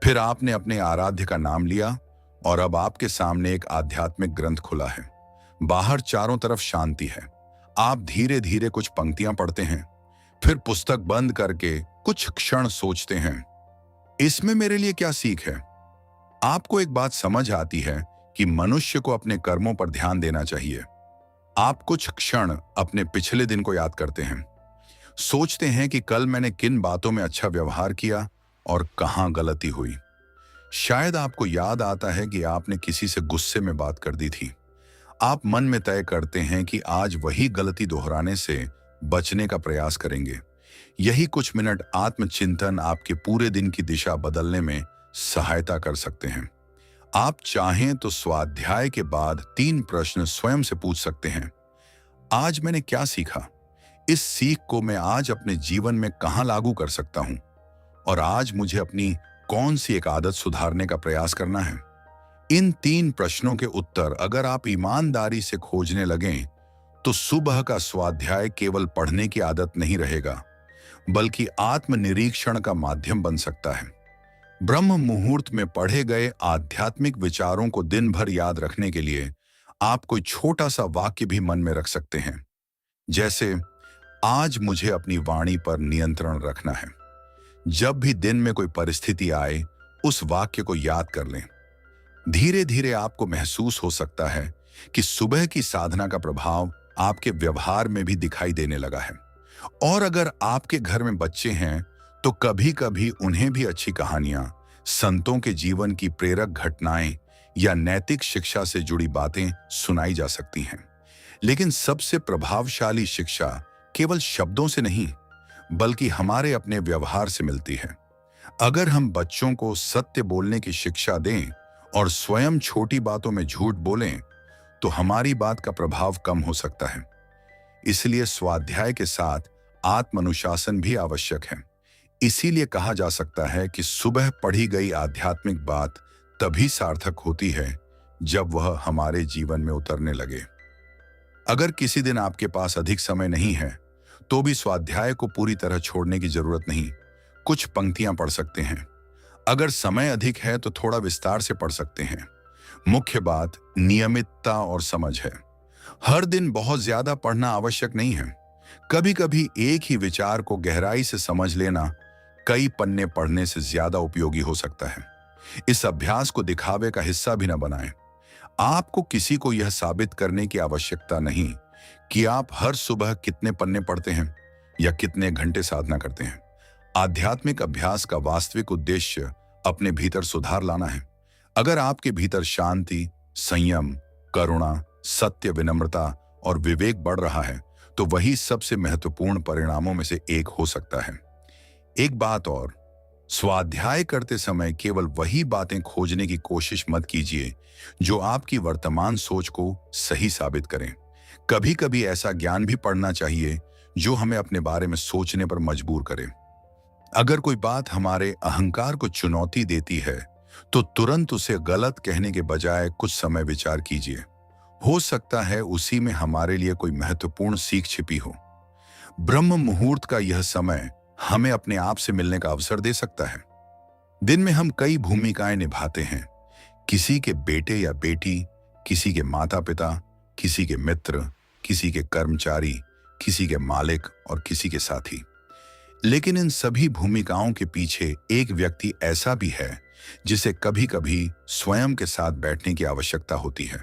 फिर आपने अपने आराध्य का नाम लिया और अब आपके सामने एक आध्यात्मिक ग्रंथ खुला है। बाहर चारों तरफ शांति है। आप धीरे धीरे कुछ पंक्तियां पढ़ते हैं, फिर पुस्तक बंद करके कुछ क्षण सोचते हैं, इसमें मेरे लिए क्या सीख है। आपको एक बात समझ आती है कि मनुष्य को अपने कर्मों पर ध्यान देना चाहिए। आप कुछ क्षण अपने पिछले दिन को याद करते हैं, सोचते हैं कि कल मैंने किन बातों में अच्छा व्यवहार किया और कहां गलती हुई। शायद आपको याद आता है कि आपने किसी से गुस्से में बात कर दी थी। आप मन में तय करते हैं कि आज वही गलती दोहराने से बचने का प्रयास करेंगे। यही कुछ मिनट आत्मचिंतन आपके पूरे दिन की दिशा बदलने में सहायता कर सकते हैं। आप चाहें तो स्वाध्याय के बाद 3 प्रश्न स्वयं से पूछ सकते हैं। आज मैंने क्या सीखा? इस सीख को मैं आज अपने जीवन में कहां लागू कर सकता हूं? और आज मुझे अपनी कौन सी एक आदत सुधारने का प्रयास करना है? इन 3 प्रश्नों के उत्तर अगर आप ईमानदारी से खोजने लगें तो सुबह का स्वाध्याय केवल पढ़ने की आदत नहीं रहेगा, बल्कि आत्मनिरीक्षण का माध्यम बन सकता है। ब्रह्म मुहूर्त में पढ़े गए आध्यात्मिक विचारों को दिन भर याद रखने के लिए आप कोई छोटा सा वाक्य भी मन में रख सकते हैं, जैसे आज मुझे अपनी वाणी पर नियंत्रण रखना है। जब भी दिन में कोई परिस्थिति आए, उस वाक्य को याद कर लें। धीरे धीरे आपको महसूस हो सकता है कि सुबह की साधना का प्रभाव आपके व्यवहार में भी दिखाई देने लगा है। और अगर आपके घर में बच्चे हैं तो कभी कभी उन्हें भी अच्छी कहानियां, संतों के जीवन की प्रेरक घटनाएं या नैतिक शिक्षा से जुड़ी बातें सुनाई जा सकती हैं। लेकिन सबसे प्रभावशाली शिक्षा केवल शब्दों से नहीं, बल्कि हमारे अपने व्यवहार से मिलती है। अगर हम बच्चों को सत्य बोलने की शिक्षा दें और स्वयं छोटी बातों में झूठ बोलें तो हमारी बात का प्रभाव कम हो सकता है। इसलिए स्वाध्याय के साथ आत्मानुशासन भी आवश्यक है। इसीलिए कहा जा सकता है कि सुबह पढ़ी गई आध्यात्मिक बात तभी सार्थक होती है जब वह हमारे जीवन में उतरने लगे। अगर किसी दिन आपके पास अधिक समय नहीं है तो भी स्वाध्याय को पूरी तरह छोड़ने की जरूरत नहीं। कुछ पंक्तियां पढ़ सकते हैं। अगर समय अधिक है तो थोड़ा विस्तार से पढ़ सकते हैं। मुख्य बात नियमितता और समझ है। हर दिन बहुत ज्यादा पढ़ना आवश्यक नहीं है। कभी कभी एक ही विचार को गहराई से समझ लेना कई पन्ने पढ़ने से ज्यादा उपयोगी हो सकता है। इस अभ्यास को दिखावे का हिस्सा भी न बनाएं। आपको किसी को यह साबित करने की आवश्यकता नहीं कि आप हर सुबह कितने पन्ने पढ़ते हैं या कितने घंटे साधना करते हैं। आध्यात्मिक अभ्यास का वास्तविक उद्देश्य अपने भीतर सुधार लाना है, अगर आपके भीतर शांति, संयम, करुणा, सत्य, विनम्रता और विवेक बढ़ रहा है तो वही सबसे महत्वपूर्ण परिणामों में से एक हो सकता है। एक बात और, स्वाध्याय करते समय केवल वही बातें खोजने की कोशिश मत कीजिए जो आपकी वर्तमान सोच को सही साबित करें। कभी कभी ऐसा ज्ञान भी पढ़ना चाहिए जो हमें अपने बारे में सोचने पर मजबूर करे। अगर कोई बात हमारे अहंकार को चुनौती देती है तो तुरंत उसे गलत कहने के बजाय कुछ समय विचार कीजिए। हो सकता है उसी में हमारे लिए कोई महत्वपूर्ण सीख छिपी हो। ब्रह्म मुहूर्त का यह समय हमें अपने आप से मिलने का अवसर दे सकता है। दिन में हम कई भूमिकाएं निभाते हैं, किसी के बेटे या बेटी, किसी के माता पिता, किसी के मित्र, किसी के कर्मचारी, किसी के मालिक और किसी के साथी। लेकिन इन सभी भूमिकाओं के पीछे एक व्यक्ति ऐसा भी है जिसे कभी कभी स्वयं के साथ बैठने की आवश्यकता होती है।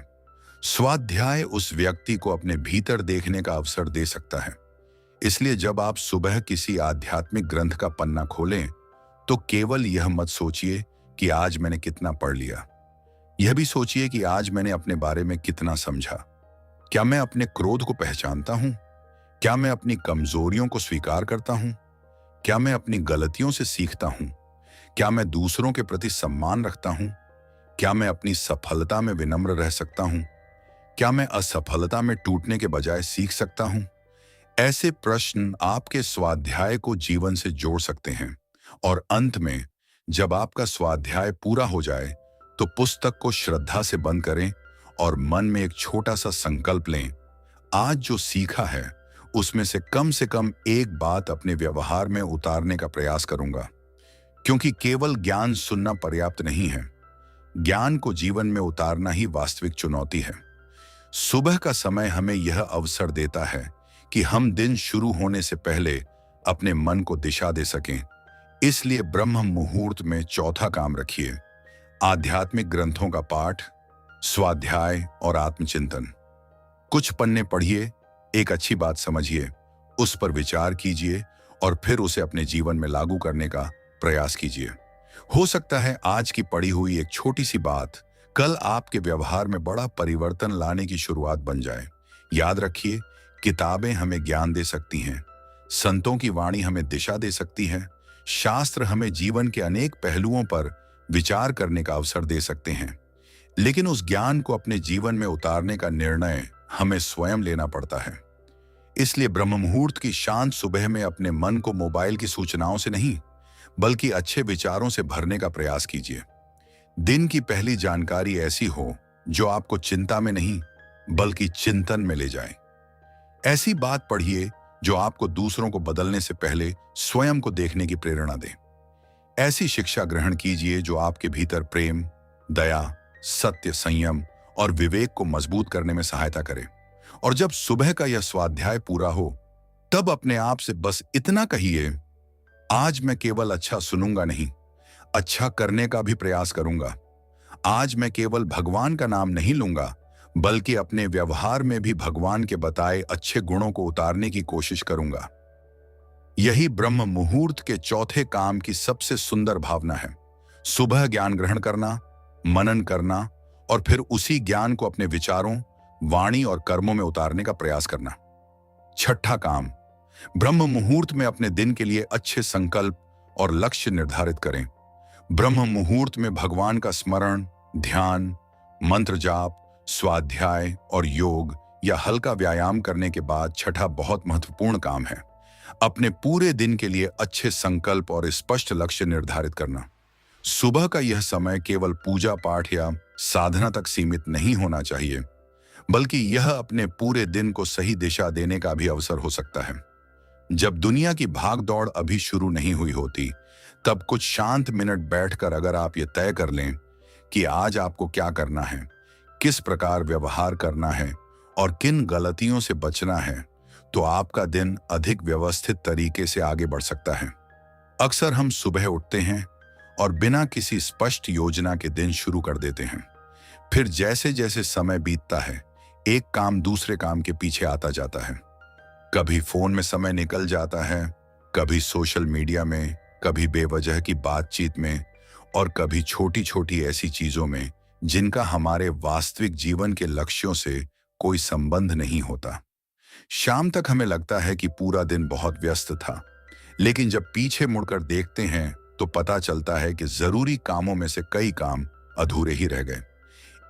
स्वाध्याय उस व्यक्ति को अपने भीतर देखने का अवसर दे सकता है। इसलिए जब आप सुबह किसी आध्यात्मिक ग्रंथ का पन्ना खोलें तो केवल यह मत सोचिए कि आज मैंने कितना पढ़ लिया। यह भी सोचिए कि आज मैंने अपने बारे में कितना समझा। क्या मैं अपने क्रोध को पहचानता हूं? क्या मैं अपनी कमजोरियों को स्वीकार करता हूं? क्या मैं अपनी गलतियों से सीखता हूं? क्या मैं दूसरों के प्रति सम्मान रखता हूं? क्या मैं अपनी सफलता में विनम्र रह सकता हूं? क्या मैं असफलता में टूटने के बजाय सीख सकता हूं? ऐसे प्रश्न आपके स्वाध्याय को जीवन से जोड़ सकते हैं। और अंत में जब आपका स्वाध्याय पूरा हो जाए तो पुस्तक को श्रद्धा से बंद करें और मन में एक छोटा सा संकल्प लें। आज जो सीखा है उसमें से कम एक बात अपने व्यवहार में उतारने का प्रयास करूंगा। क्योंकि केवल ज्ञान सुनना पर्याप्त नहीं है, ज्ञान को जीवन में उतारना ही वास्तविक चुनौती है। सुबह का समय हमें यह अवसर देता है कि हम दिन शुरू होने से पहले अपने मन को दिशा दे सकें। इसलिए ब्रह्म मुहूर्त में चौथा काम रखिए, आध्यात्मिक ग्रंथों का पाठ, स्वाध्याय और आत्मचिंतन। कुछ पन्ने पढ़िए, एक अच्छी बात समझिए, उस पर विचार कीजिए और फिर उसे अपने जीवन में लागू करने का प्रयास कीजिए। हो सकता है आज की पढ़ी हुई एक छोटी सी बात कल आपके व्यवहार में बड़ा परिवर्तन लाने की शुरुआत बन जाए। याद रखिए, किताबें हमें ज्ञान दे सकती हैं, संतों की वाणी हमें दिशा दे सकती है, शास्त्र हमें जीवन के अनेक पहलुओं पर विचार करने का अवसर दे सकते हैं, लेकिन उस ज्ञान को अपने जीवन में उतारने का निर्णय हमें स्वयं लेना पड़ता है। इसलिए ब्रह्म मुहूर्त की शांत सुबह में अपने मन को मोबाइल की सूचनाओं से नहीं बल्कि अच्छे विचारों से भरने का प्रयास कीजिए। दिन की पहली जानकारी ऐसी हो जो आपको चिंता में नहीं बल्कि चिंतन में ले जाए। ऐसी बात पढ़िए जो आपको दूसरों को बदलने से पहले स्वयं को देखने की प्रेरणा दे। ऐसी शिक्षा ग्रहण कीजिए जो आपके भीतर प्रेम, दया, सत्य, संयम और विवेक को मजबूत करने में सहायता करे। और जब सुबह का यह स्वाध्याय पूरा हो तब अपने आप से बस इतना कहिए, आज मैं केवल अच्छा सुनूंगा नहीं, अच्छा करने का भी प्रयास करूंगा। आज मैं केवल भगवान का नाम नहीं लूंगा बल्कि अपने व्यवहार में भी भगवान के बताए अच्छे गुणों को उतारने की कोशिश करूंगा। यही ब्रह्म मुहूर्त के चौथे काम की सबसे सुंदर भावना है। सुबह ज्ञान ग्रहण करना, मनन करना और फिर उसी ज्ञान को अपने विचारों, वाणी और कर्मों में उतारने का प्रयास करना। छठा काम, ब्रह्म मुहूर्त में अपने दिन के लिए अच्छे संकल्प और लक्ष्य निर्धारित करें। ब्रह्म मुहूर्त में भगवान का स्मरण, ध्यान, मंत्र जाप, स्वाध्याय और योग या हल्का व्यायाम करने के बाद छठा बहुत महत्वपूर्ण काम है, अपने पूरे दिन के लिए अच्छे संकल्प और स्पष्ट लक्ष्य निर्धारित करना। सुबह का यह समय केवल पूजा पाठ या साधना तक सीमित नहीं होना चाहिए बल्कि यह अपने पूरे दिन को सही दिशा देने का भी अवसर हो सकता है। जब दुनिया की भाग दौड़ अभी शुरू नहीं हुई होती तब कुछ शांत मिनट बैठकर अगर आप ये तय कर लें कि आज आपको क्या करना है, किस प्रकार व्यवहार करना है और किन गलतियों से बचना है, तो आपका दिन अधिक व्यवस्थित तरीके से आगे बढ़ सकता है। अक्सर हम सुबह उठते हैं और बिना किसी स्पष्ट योजना के दिन शुरू कर देते हैं। फिर जैसे जैसे समय बीतता है एक काम दूसरे काम के पीछे आता जाता है। कभी फोन में समय निकल जाता है, कभी सोशल मीडिया में, कभी बेवजह की बातचीत में, और कभी छोटी छोटी ऐसी चीजों में जिनका हमारे वास्तविक जीवन के लक्ष्यों से कोई संबंध नहीं होता। शाम तक हमें लगता है कि पूरा दिन बहुत व्यस्त था, लेकिन जब पीछे मुड़कर देखते हैं तो पता चलता है कि जरूरी कामों में से कई काम अधूरे ही रह गए।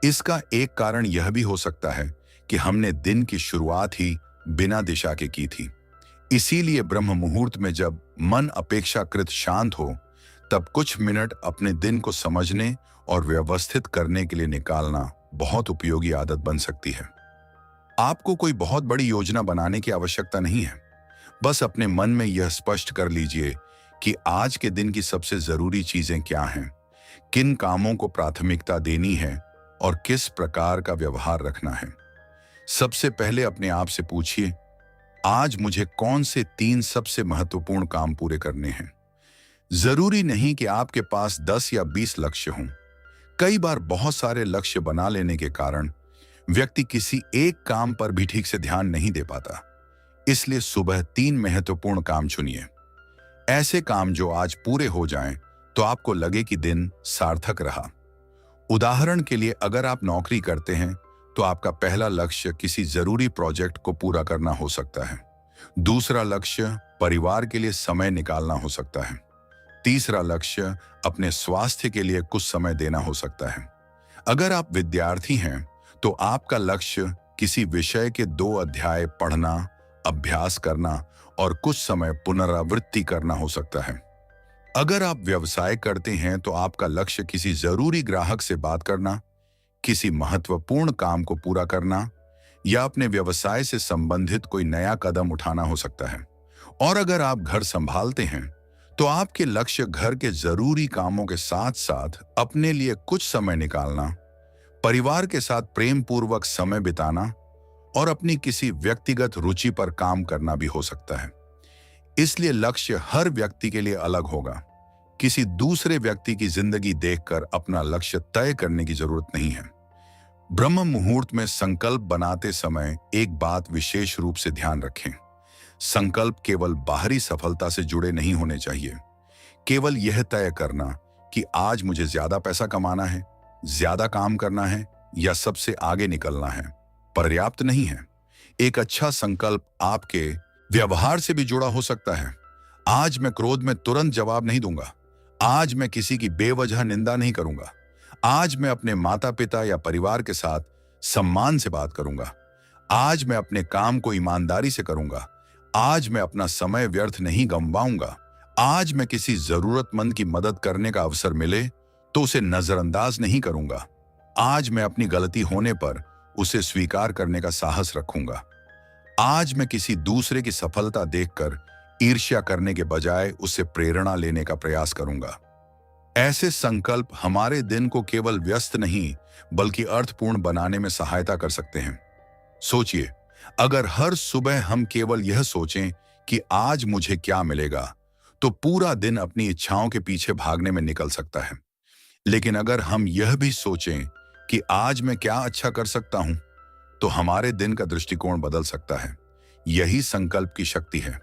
इसका एक कारण यह भी हो सकता है कि हमने दिन की शुरुआत ही बिना दिशा के की थी। इसीलिए ब्रह्म मुहूर्त में जब मन अपेक्षाकृत शांत हो, तब कुछ मिनट अपने दिन को समझने और व्यवस्थित करने के लिए निकालना बहुत उपयोगी आदत बन सकती है। आपको कोई बहुत बड़ी योजना बनाने की आवश्यकता नहीं है। बस अपने मन में यह स्पष्ट कर लीजिए कि आज के दिन की सबसे जरूरी चीजें क्या हैं, किन कामों को प्राथमिकता देनी है और किस प्रकार का व्यवहार रखना है। सबसे पहले अपने आप से पूछिए, आज मुझे कौन से 3 सबसे महत्वपूर्ण काम पूरे करने हैं। जरूरी नहीं कि आपके पास 10 या 20 लक्ष्य हों। कई बार बहुत सारे लक्ष्य बना लेने के कारण व्यक्ति किसी एक काम पर भी ठीक से ध्यान नहीं दे पाता। इसलिए सुबह 3 महत्वपूर्ण काम चुनिए। ऐसे काम जो आज पूरे हो जाएं तो आपको लगे कि दिन सार्थक रहा। उदाहरण के लिए, अगर आप नौकरी करते हैं तो आपका पहला लक्ष्य किसी जरूरी प्रोजेक्ट को पूरा करना हो सकता है। दूसरा लक्ष्य परिवार के लिए समय निकालना हो सकता है। तीसरा लक्ष्य अपने स्वास्थ्य के लिए कुछ समय देना हो सकता है। अगर आप विद्यार्थी हैं तो आपका लक्ष्य किसी विषय के 2 अध्याय पढ़ना, अभ्यास करना और कुछ समय पुनरावृत्ति करना हो सकता है। अगर आप व्यवसाय करते हैं तो आपका लक्ष्य किसी जरूरी ग्राहक से बात करना, किसी महत्वपूर्ण काम को पूरा करना या अपने व्यवसाय से संबंधित कोई नया कदम उठाना हो सकता है। और अगर आप घर संभालते हैं तो आपके लक्ष्य घर के जरूरी कामों के साथ साथ अपने लिए कुछ समय निकालना, परिवार के साथ प्रेम पूर्वक समय बिताना और अपनी किसी व्यक्तिगत रुचि पर काम करना भी हो सकता है। इसलिए लक्ष्य हर व्यक्ति के लिए अलग होगा। किसी दूसरे व्यक्ति की जिंदगी देखकर अपना लक्ष्य तय करने की जरूरत नहीं है। ब्रह्म मुहूर्त में संकल्प बनाते समय एक बात विशेष रूप से ध्यान रखें। संकल्प केवल बाहरी सफलता से जुड़े नहीं होने चाहिए। केवल यह तय करना कि आज मुझे ज्यादा पैसा कमाना है, ज्यादा काम करना है या सबसे आगे निकलना है, पर्याप्त नहीं है। एक अच्छा संकल्प आपके व्यवहार से भी जुड़ा हो सकता है। आज मैं क्रोध में तुरंत जवाब नहीं दूंगा। आज मैं किसी की बेवजह निंदा नहीं करूंगा। आज मैं अपने माता पिता या परिवार के साथ सम्मान से बात करूंगा। आज मैं अपने काम को ईमानदारी से करूंगा। आज मैं अपना समय व्यर्थ नहीं गंवाऊंगा। आज मैं किसी जरूरतमंद की मदद करने का अवसर मिले तो उसे नजरअंदाज नहीं करूंगा। आज मैं अपनी गलती होने पर उसे स्वीकार करने का साहस रखूंगा। आज मैं किसी दूसरे की सफलता देखकर ईर्ष्या करने के बजाय उससे प्रेरणा लेने का प्रयास करूंगा। ऐसे संकल्प हमारे दिन को केवल व्यस्त नहीं बल्कि अर्थपूर्ण बनाने में सहायता कर सकते हैं। सोचिए, अगर हर सुबह हम केवल यह सोचें कि आज मुझे क्या मिलेगा, तो पूरा दिन अपनी इच्छाओं के पीछे भागने में निकल सकता है। लेकिन अगर हम यह भी सोचें कि आज मैं क्या अच्छा कर सकता हूं, तो हमारे दिन का दृष्टिकोण बदल सकता है। यही संकल्प की शक्ति है।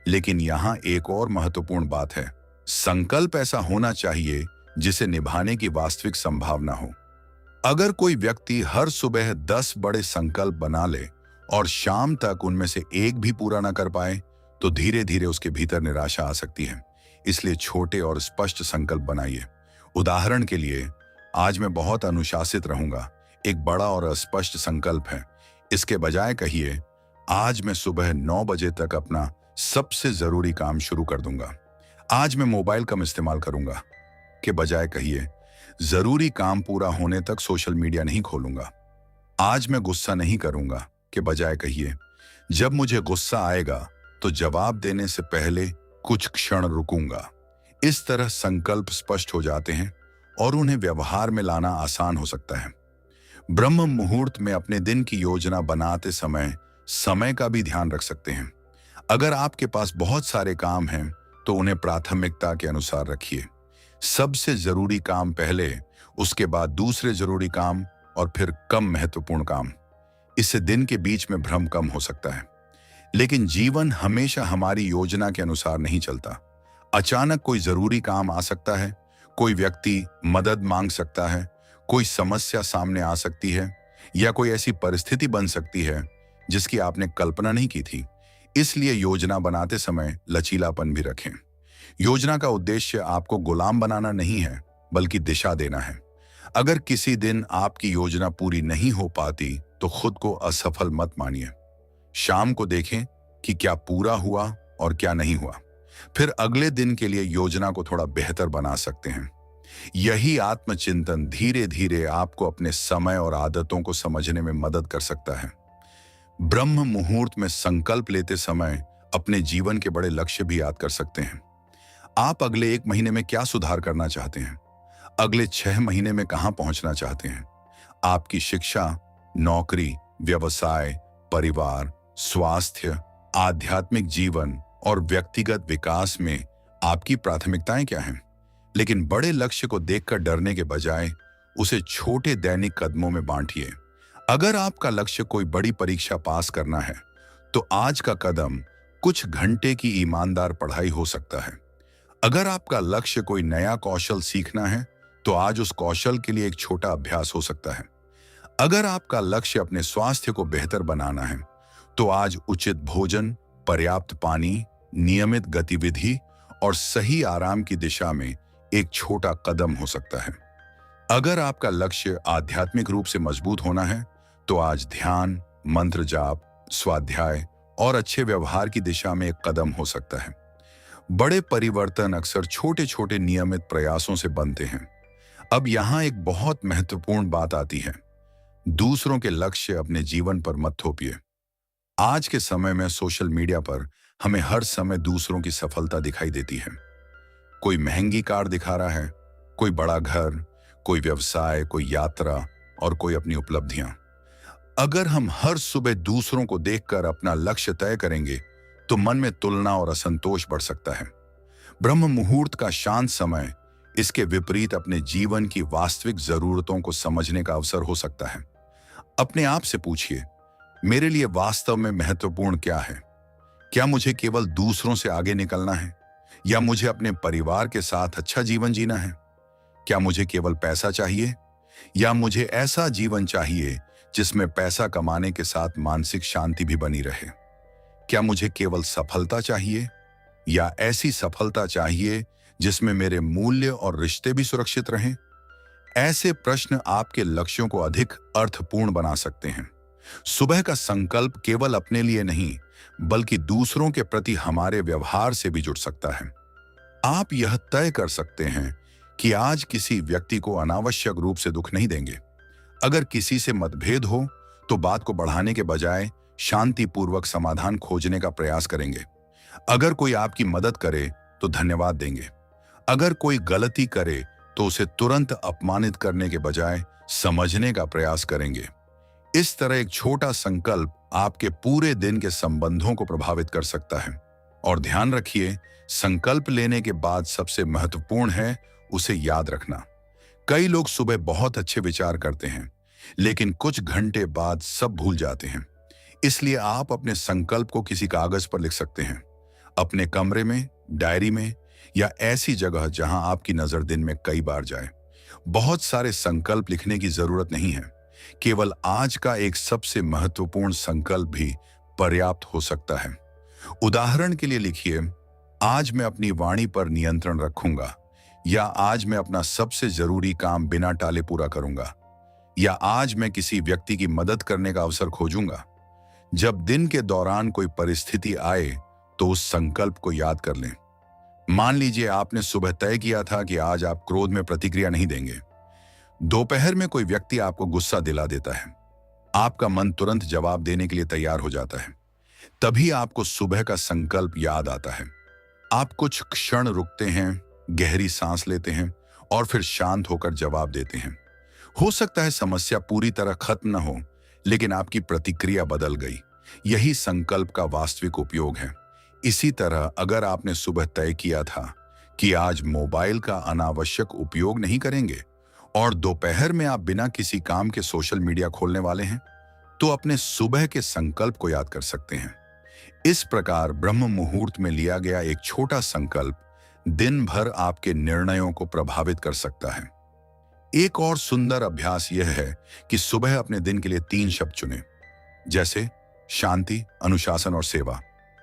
लेकिन यहां एक और महत्वपूर्ण बात है। संकल्प ऐसा होना चाहिए जिसे निभाने की वास्तविक संभावना हो। अगर कोई व्यक्ति हर सुबह 10 बड़े संकल्प बना ले और शाम तक उनमें से एक भी पूरा ना कर पाए, तो धीरे धीरे उसके भीतर निराशा आ सकती है। इसलिए छोटे और स्पष्ट संकल्प बनाइए। उदाहरण के लिए, आज मैं बहुत अनुशासित रहूंगा एक बड़ा और स्पष्ट संकल्प है। इसके बजाय कहिए, आज मैं सुबह 9 बजे तक अपना सबसे जरूरी काम शुरू कर दूंगा। आज मैं मोबाइल कम इस्तेमाल करूंगा के बजाय कहिए, जरूरी काम पूरा होने तक सोशल मीडिया नहीं खोलूंगा। आज मैं गुस्सा नहीं करूंगा के बजाय कहिए, जब मुझे गुस्सा आएगा तो जवाब देने से पहले कुछ क्षण रुकूंगा। इस तरह संकल्प स्पष्ट हो जाते हैं और उन्हें व्यवहार में लाना आसान हो सकता है। ब्रह्म मुहूर्त में अपने दिन की योजना बनाते समय का भी ध्यान रख सकते हैं। अगर आपके पास बहुत सारे काम हैं तो उन्हें प्राथमिकता के अनुसार रखिए। सबसे जरूरी काम पहले, उसके बाद दूसरे जरूरी काम और फिर कम महत्वपूर्ण काम। इससे दिन के बीच में भ्रम कम हो सकता है। लेकिन जीवन हमेशा हमारी योजना के अनुसार नहीं चलता। अचानक कोई जरूरी काम आ सकता है, कोई व्यक्ति मदद मांग सकता है, कोई समस्या सामने आ सकती है, या कोई ऐसी परिस्थिति बन सकती है जिसकी आपने कल्पना नहीं की थी। इसलिए योजना बनाते समय लचीलापन भी रखें। योजना का उद्देश्य आपको गुलाम बनाना नहीं है, बल्कि दिशा देना है। अगर किसी दिन आपकी योजना पूरी नहीं हो पाती, तो खुद को असफल मत मानिए। शाम को देखें कि क्या पूरा हुआ और क्या नहीं हुआ। फिर अगले दिन के लिए योजना को थोड़ा बेहतर बना सकते हैं। यही आत्मचिंतन धीरे धीरे आपको अपने समय और आदतों को समझने में मदद कर सकता है। ब्रह्म मुहूर्त में संकल्प लेते समय अपने जीवन के बड़े लक्ष्य भी याद कर सकते हैं। आप अगले 1 महीने में क्या सुधार करना चाहते हैं? अगले 6 महीने में कहां पहुंचना चाहते हैं? आपकी शिक्षा, नौकरी, व्यवसाय, परिवार, स्वास्थ्य, आध्यात्मिक जीवन और व्यक्तिगत विकास में आपकी प्राथमिकताएं क्या हैं? लेकिन बड़े लक्ष्य को देखकर डरने के बजाय उसे छोटे दैनिक कदमों में बांटिए। अगर आपका लक्ष्य कोई बड़ी परीक्षा पास करना है, तो आज का कदम कुछ घंटे की ईमानदार पढ़ाई हो सकता है। अगर आपका लक्ष्य कोई नया कौशल सीखना है, तो आज उस कौशल के लिए एक छोटा अभ्यास हो सकता है। अगर आपका लक्ष्य अपने स्वास्थ्य को बेहतर बनाना है, तो आज उचित भोजन, पर्याप्त पानी, नियमित गतिविधि और सही आराम की दिशा में एक छोटा कदम हो सकता है। अगर आपका लक्ष्य आध्यात्मिक रूप से मजबूत होना है, तो आज ध्यान, मंत्र जाप, स्वाध्याय और अच्छे व्यवहार की दिशा में एक कदम हो सकता है। बड़े परिवर्तन अक्सर छोटे छोटे नियमित प्रयासों से बनते हैं। अब यहाँ एक बहुत महत्वपूर्ण बात आती है। दूसरों के लक्ष्य अपने जीवन पर मत थोपिए। आज के समय में सोशल मीडिया पर हमें हर समय दूसरों की सफलता दिखाई देती है। कोई महंगी कार दिखा रहा है, कोई बड़ा घर, कोई व्यवसाय, कोई यात्रा और कोई अपनी उपलब्धियां। अगर हम हर सुबह दूसरों को देखकर अपना लक्ष्य तय करेंगे, तो मन में तुलना और असंतोष बढ़ सकता है। ब्रह्म मुहूर्त का शांत समय इसके विपरीत अपने जीवन की वास्तविक जरूरतों को समझने का अवसर हो सकता है। अपने आप से पूछिए, मेरे लिए वास्तव में महत्वपूर्ण क्या है? क्या मुझे केवल दूसरों से आगे निकलना है, या मुझे अपने परिवार के साथ अच्छा जीवन जीना है? क्या मुझे केवल पैसा चाहिए, या मुझे ऐसा जीवन चाहिए जिसमें पैसा कमाने के साथ मानसिक शांति भी बनी रहे? क्या मुझे केवल सफलता चाहिए, या ऐसी सफलता चाहिए जिसमें मेरे मूल्य और रिश्ते भी सुरक्षित रहें? ऐसे प्रश्न आपके लक्ष्यों को अधिक अर्थपूर्ण बना सकते हैं। सुबह का संकल्प केवल अपने लिए नहीं, बल्कि दूसरों के प्रति हमारे व्यवहार से भी जुड़ सकता है। आप यह तय कर सकते हैं कि आज किसी व्यक्ति को अनावश्यक रूप से दुख नहीं देंगे। अगर किसी से मतभेद हो, तो बात को बढ़ाने के बजाय शांतिपूर्वक समाधान खोजने का प्रयास करेंगे। अगर कोई आपकी मदद करे, तो धन्यवाद देंगे। अगर कोई गलती करे, तो उसे तुरंत अपमानित करने के बजाय समझने का प्रयास करेंगे। इस तरह एक छोटा संकल्प आपके पूरे दिन के संबंधों को प्रभावित कर सकता है। और ध्यान रखिए, संकल्प लेने के बाद सबसे महत्वपूर्ण है उसे याद रखना। कई लोग सुबह बहुत अच्छे विचार करते हैं, लेकिन कुछ घंटे बाद सब भूल जाते हैं। इसलिए आप अपने संकल्प को किसी कागज पर लिख सकते हैं, अपने कमरे में, डायरी में, या ऐसी जगह जहां आपकी नजर दिन में कई बार जाए। बहुत सारे संकल्प लिखने की जरूरत नहीं है, केवल आज का एक सबसे महत्वपूर्ण संकल्प भी पर्याप्त हो सकता है। उदाहरण के लिए लिखिए, आज मैं अपनी वाणी पर नियंत्रण रखूंगा, या आज मैं अपना सबसे जरूरी काम बिना टाले पूरा करूंगा, या आज मैं किसी व्यक्ति की मदद करने का अवसर खोजूंगा। जब दिन के दौरान कोई परिस्थिति आए, तो उस संकल्प को याद कर लें। मान लीजिए आपने सुबह तय किया था कि आज आप क्रोध में प्रतिक्रिया नहीं देंगे। दोपहर में कोई व्यक्ति आपको गुस्सा दिला देता है, आपका मन तुरंत जवाब देने के लिए तैयार हो जाता है। तभी आपको सुबह का संकल्प याद आता है। आप कुछ क्षण रुकते हैं, गहरी सांस लेते हैं और फिर शांत होकर जवाब देते हैं। हो सकता है समस्या पूरी तरह खत्म न हो, लेकिन आपकी प्रतिक्रिया बदल गई। यही संकल्प का वास्तविक उपयोग है। इसी तरह अगर आपने सुबह तय किया था कि आज मोबाइल का अनावश्यक उपयोग नहीं करेंगे, और दोपहर में आप बिना किसी काम के सोशल मीडिया खोलने वाले हैं, तो अपने सुबह के संकल्प को याद कर सकते हैं। इस प्रकार ब्रह्म मुहूर्त में लिया गया एक छोटा संकल्प दिन भर आपके निर्णयों को प्रभावित कर सकता है। एक और सुंदर अभ्यास यह है कि सुबह अपने दिन के लिए 3 शब्द चुनें, जैसे शांति, अनुशासन और सेवा,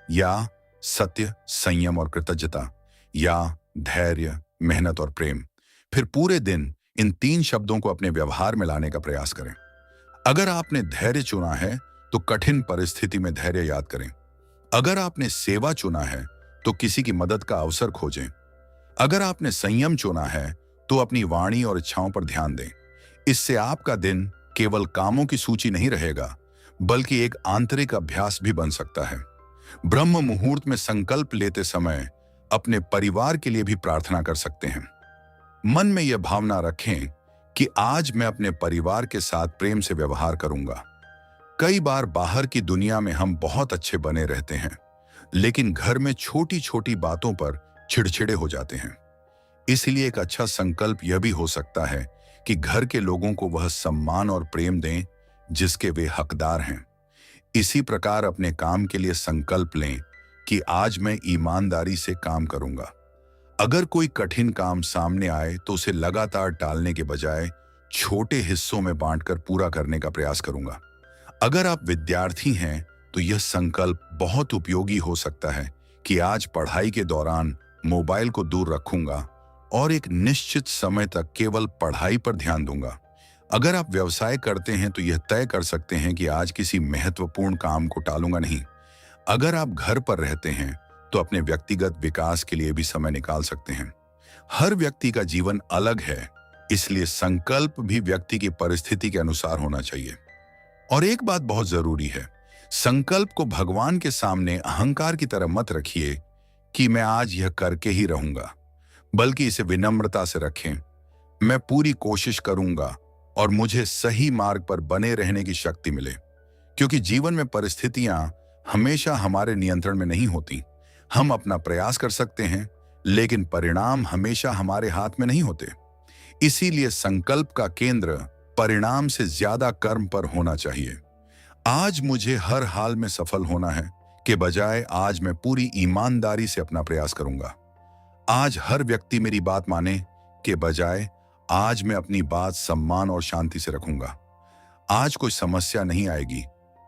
या सत्य, संयम और कृतज्ञता, या धैर्य, मेहनत और प्रेम। फिर पूरे दिन इन 3 शब्दों को अपने व्यवहार में लाने का प्रयास करें। अगर आपने धैर्य चुना है तो कठिन परिस्थिति में धैर्य याद करें। अगर आपने सेवा चुना है तो किसी की मदद का अवसर खोजें। अगर आपने संयम चुना है तो अपनी वाणी और इच्छाओं पर ध्यान दें। इससे आपका दिन केवल कामों की सूची नहीं रहेगा, बल्कि एक आंतरिक अभ्यास भी बन सकता है। ब्रह्म मुहूर्त में संकल्प लेते समय अपने परिवार के लिए भी प्रार्थना कर सकते हैं। मन में यह भावना रखें कि आज मैं अपने परिवार के साथ प्रेम से व्यवहार करूंगा। कई बार बाहर की दुनिया में हम बहुत अच्छे बने रहते हैं, लेकिन घर में छोटी छोटी बातों पर चिड़चिड़े हो जाते हैं। इसलिए एक अच्छा संकल्प यह भी हो सकता है कि घर के लोगों को वह सम्मान और प्रेम दें जिसके वे हकदार हैं। इसी प्रकार अपने काम के लिए संकल्प लें कि आज मैं ईमानदारी से काम करूंगा। अगर कोई कठिन काम सामने आए तो उसे लगातार टालने के बजाय छोटे हिस्सों में बांटकर पूरा करने का प्रयास करूंगा। अगर आप विद्यार्थी हैं तो यह संकल्प बहुत उपयोगी हो सकता है कि आज पढ़ाई के दौरान मोबाइल को दूर रखूंगा और एक निश्चित समय तक केवल पढ़ाई पर ध्यान दूंगा। अगर आप व्यवसाय करते हैं तो यह तय कर सकते हैं कि आज किसी महत्वपूर्ण काम को टालूंगा नहीं। अगर आप घर पर रहते हैं तो अपने व्यक्तिगत विकास के लिए भी समय निकाल सकते हैं। हर व्यक्ति का जीवन अलग है, इसलिए संकल्प भी व्यक्ति की परिस्थिति के अनुसार होना चाहिए। और एक बात बहुत जरूरी है, संकल्प को भगवान के सामने अहंकार की तरह मत रखिए कि मैं आज यह करके ही रहूंगा, बल्कि इसे विनम्रता से रखें। मैं पूरी कोशिश करूंगा और मुझे सही मार्ग पर बने रहने की शक्ति मिले, क्योंकि जीवन में परिस्थितियां हमेशा हमारे नियंत्रण में नहीं होती। हम अपना प्रयास कर सकते हैं, लेकिन परिणाम हमेशा हमारे हाथ में नहीं होते। इसीलिए संकल्प का केंद्र परिणाम से ज्यादा कर्म पर होना चाहिए। आज मुझे हर हाल में सफल होना है के बजाय आज मैं पूरी ईमानदारी से अपना प्रयास करूंगा। आज हर व्यक्ति मेरी बात माने के बजाय आज मैं अपनी बात सम्मान और शांति से रखूंगा। आज कोई समस्या नहीं आएगी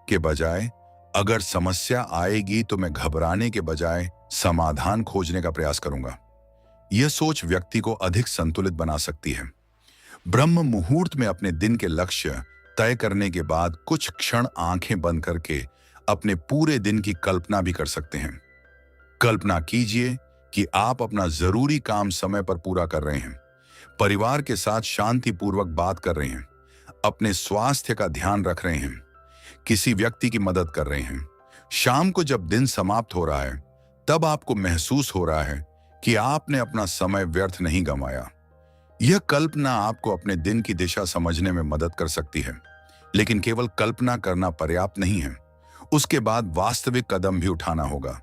के बजाय अगर समस्या आएगी तो मैं घबराने के बजाय समाधान खोजने का प्रयास करूंगा। यह सोच व्यक्ति को अधिक संतुलित बना सकती है। ब्रह्म मुहूर्त में अपने दिन के लक्ष्य तय करने के बाद कुछ क्षण आंखें बंद करके अपने पूरे दिन की कल्पना भी कर सकते हैं। कल्पना कीजिए कि आप अपना जरूरी काम समय पर पूरा कर रहे हैं, परिवार के साथ शांतिपूर्वक बात कर रहे हैं, अपने स्वास्थ्य का ध्यान रख रहे हैं, किसी व्यक्ति की मदद कर रहे हैं। शाम को जब दिन समाप्त हो रहा है तब आपको महसूस हो रहा है कि आपने अपना समय व्यर्थ नहीं गंवाया। यह कल्पना आपको अपने दिन की दिशा समझने में मदद कर सकती है, लेकिन केवल कल्पना करना पर्याप्त नहीं है। उसके बाद वास्तविक कदम भी उठाना होगा।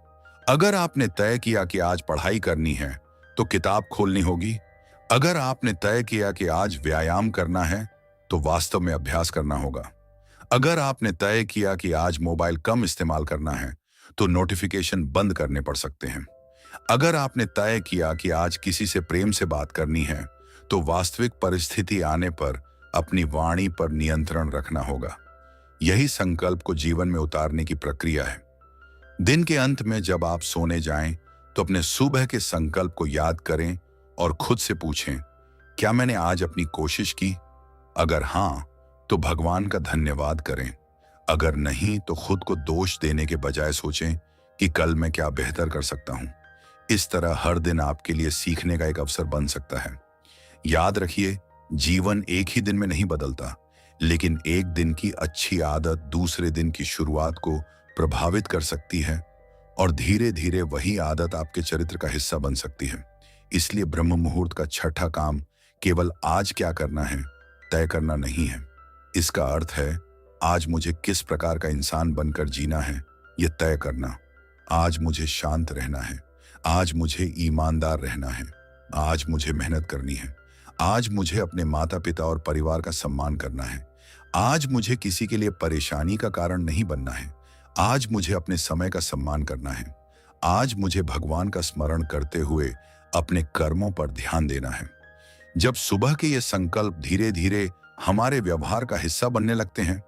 अगर आपने तय किया कि आज पढ़ाई करनी है तो किताब खोलनी होगी। अगर आपने तय किया कि आज व्यायाम करना है तो वास्तव में अभ्यास करना होगा। अगर आपने तय किया कि आज मोबाइल कम इस्तेमाल करना है तो नोटिफिकेशन बंद करने पड़ सकते हैं। अगर आपने तय किया कि आज किसी से प्रेम से बात करनी है तो वास्तविक परिस्थिति आने पर अपनी वाणी पर नियंत्रण रखना होगा। यही संकल्प को जीवन में उतारने की प्रक्रिया है। दिन के अंत में जब आप सोने जाएं तो अपने सुबह के संकल्प को याद करें और खुद से पूछें, क्या मैंने आज अपनी कोशिश की? अगर हां, तो भगवान का धन्यवाद करें। अगर नहीं तो खुद को दोष देने के बजाय सोचें कि कल मैं क्या बेहतर कर सकता हूं। इस तरह हर दिन आपके लिए सीखने का एक अवसर बन सकता है। याद रखिए, जीवन एक ही दिन में नहीं बदलता, लेकिन एक दिन की अच्छी आदत दूसरे दिन की शुरुआत को प्रभावित कर सकती है और धीरे धीरे वही आदत आपके चरित्र का हिस्सा बन सकती है। इसलिए ब्रह्म मुहूर्त का छठा काम केवल आज क्या करना है तय करना नहीं है। इसका अर्थ है आज मुझे किस प्रकार का इंसान बनकर जीना है यह तय करना। आज मुझे शांत रहना है, आज मुझे ईमानदार रहना है, आज मुझे मेहनत करनी है, आज मुझे अपने माता पिता और परिवार का सम्मान करना है, आज मुझे किसी के लिए परेशानी का कारण नहीं बनना है, आज मुझे अपने समय का सम्मान करना है, आज मुझे भगवान का स्मरण करते हुए अपने कर्मों पर ध्यान देना है। जब सुबह के ये संकल्प धीरे धीरे हमारे व्यवहार का हिस्सा बनने लगते हैं,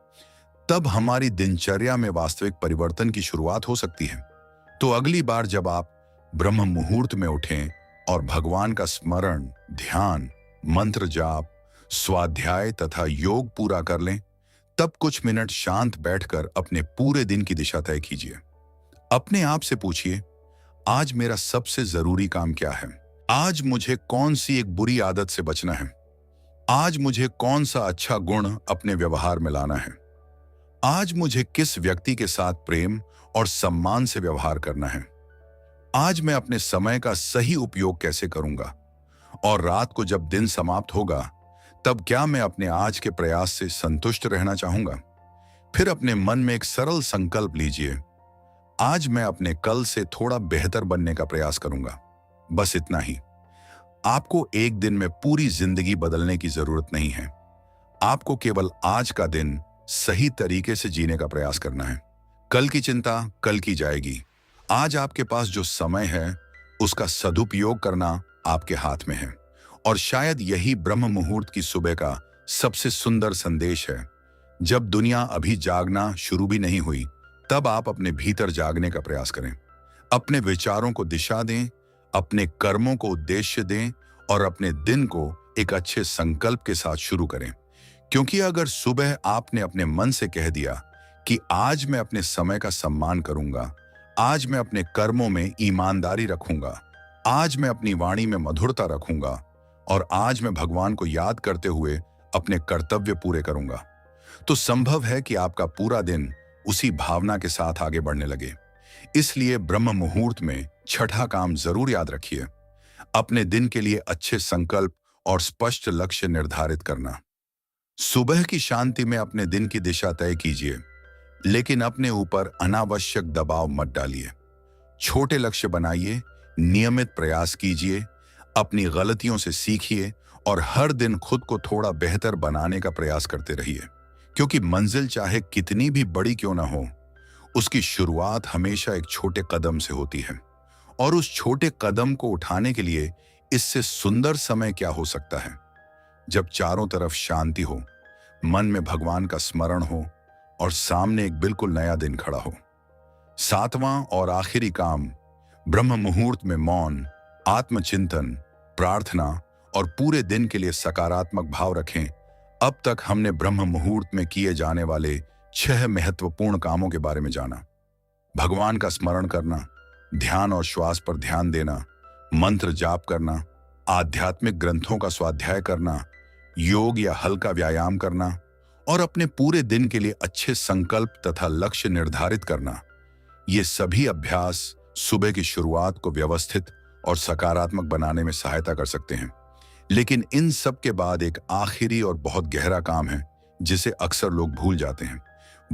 तब हमारी दिनचर्या में वास्तविक परिवर्तन की शुरुआत हो सकती है। तो अगली बार जब आप ब्रह्म मुहूर्त में उठें और भगवान का स्मरण, ध्यान, मंत्र जाप, स्वाध्याय तथा योग पूरा कर लें, तब कुछ मिनट शांत बैठकर अपने पूरे दिन की दिशा तय कीजिए। अपने आप से पूछिए, आज मेरा सबसे जरूरी काम क्या है? आज मुझे कौन सी एक बुरी आदत से बचना है? आज मुझे कौन सा अच्छा गुण अपने व्यवहार में लाना है? आज मुझे किस व्यक्ति के साथ प्रेम और सम्मान से व्यवहार करना है? आज मैं अपने समय का सही उपयोग कैसे करूंगा? और रात को जब दिन समाप्त होगा, तब क्या मैं अपने आज के प्रयास से संतुष्ट रहना चाहूंगा? फिर अपने मन में एक सरल संकल्प लीजिए, आज मैं अपने कल से थोड़ा बेहतर बनने का प्रयास करूंगा। बस इतना ही। आपको एक दिन में पूरी जिंदगी बदलने की जरूरत नहीं है। आपको केवल आज का दिन सही तरीके से जीने का प्रयास करना है। कल की चिंता कल की जाएगी। आज आपके पास जो समय है, उसका सदुपयोग करना आपके हाथ में है। और शायद यही ब्रह्म मुहूर्त की सुबह का सबसे सुंदर संदेश है। जब दुनिया अभी जागना शुरू भी नहीं हुई, तब आप अपने भीतर जागने का प्रयास करें। अपने विचारों को दिशा दें, अपने कर्मों को उद्देश्य दें और अपने दिन को एक अच्छे संकल्प के साथ शुरू करें। क्योंकि अगर सुबह आपने अपने मन से कह दिया कि आज मैं अपने समय का सम्मान करूंगा, आज मैं अपने कर्मों में ईमानदारी रखूंगा, आज मैं अपनी वाणी में मधुरता रखूंगा और आज मैं भगवान को याद करते हुए अपने कर्तव्य पूरे करूंगा, तो संभव है कि आपका पूरा दिन उसी भावना के साथ आगे बढ़ने लगे। इसलिए ब्रह्म मुहूर्त में छठा काम जरूर याद रखिए, अपने दिन के लिए अच्छे संकल्प और स्पष्ट लक्ष्य निर्धारित करना। सुबह की शांति में अपने दिन की दिशा तय कीजिए, लेकिन अपने ऊपर अनावश्यक दबाव मत डालिए। छोटे लक्ष्य बनाइए, नियमित प्रयास कीजिए, अपनी गलतियों से सीखिए और हर दिन खुद को थोड़ा बेहतर बनाने का प्रयास करते रहिए। क्योंकि मंजिल चाहे कितनी भी बड़ी क्यों ना हो, उसकी शुरुआत हमेशा एक छोटे कदम से होती है। और उस छोटे कदम को उठाने के लिए इससे सुंदर समय क्या हो सकता है, जब चारों तरफ शांति हो, मन में भगवान का स्मरण हो और सामने एक बिल्कुल नया दिन खड़ा हो। सातवां और आखिरी काम, ब्रह्म मुहूर्त में मौन, आत्मचिंतन, प्रार्थना और पूरे दिन के लिए सकारात्मक भाव रखें। अब तक हमने ब्रह्म मुहूर्त में किए जाने वाले 6 महत्वपूर्ण कामों के बारे में जाना। भगवान का स्मरण करना, ध्यान और श्वास पर ध्यान देना, मंत्र जाप करना, आध्यात्मिक ग्रंथों का स्वाध्याय करना, योग या हल्का व्यायाम करना और अपने पूरे दिन के लिए अच्छे संकल्प तथा लक्ष्य निर्धारित करना। ये सभी अभ्यास सुबह की शुरुआत को व्यवस्थित और सकारात्मक बनाने में सहायता कर सकते हैं। लेकिन इन सब के बाद एक आखिरी और बहुत गहरा काम है, जिसे अक्सर लोग भूल जाते हैं।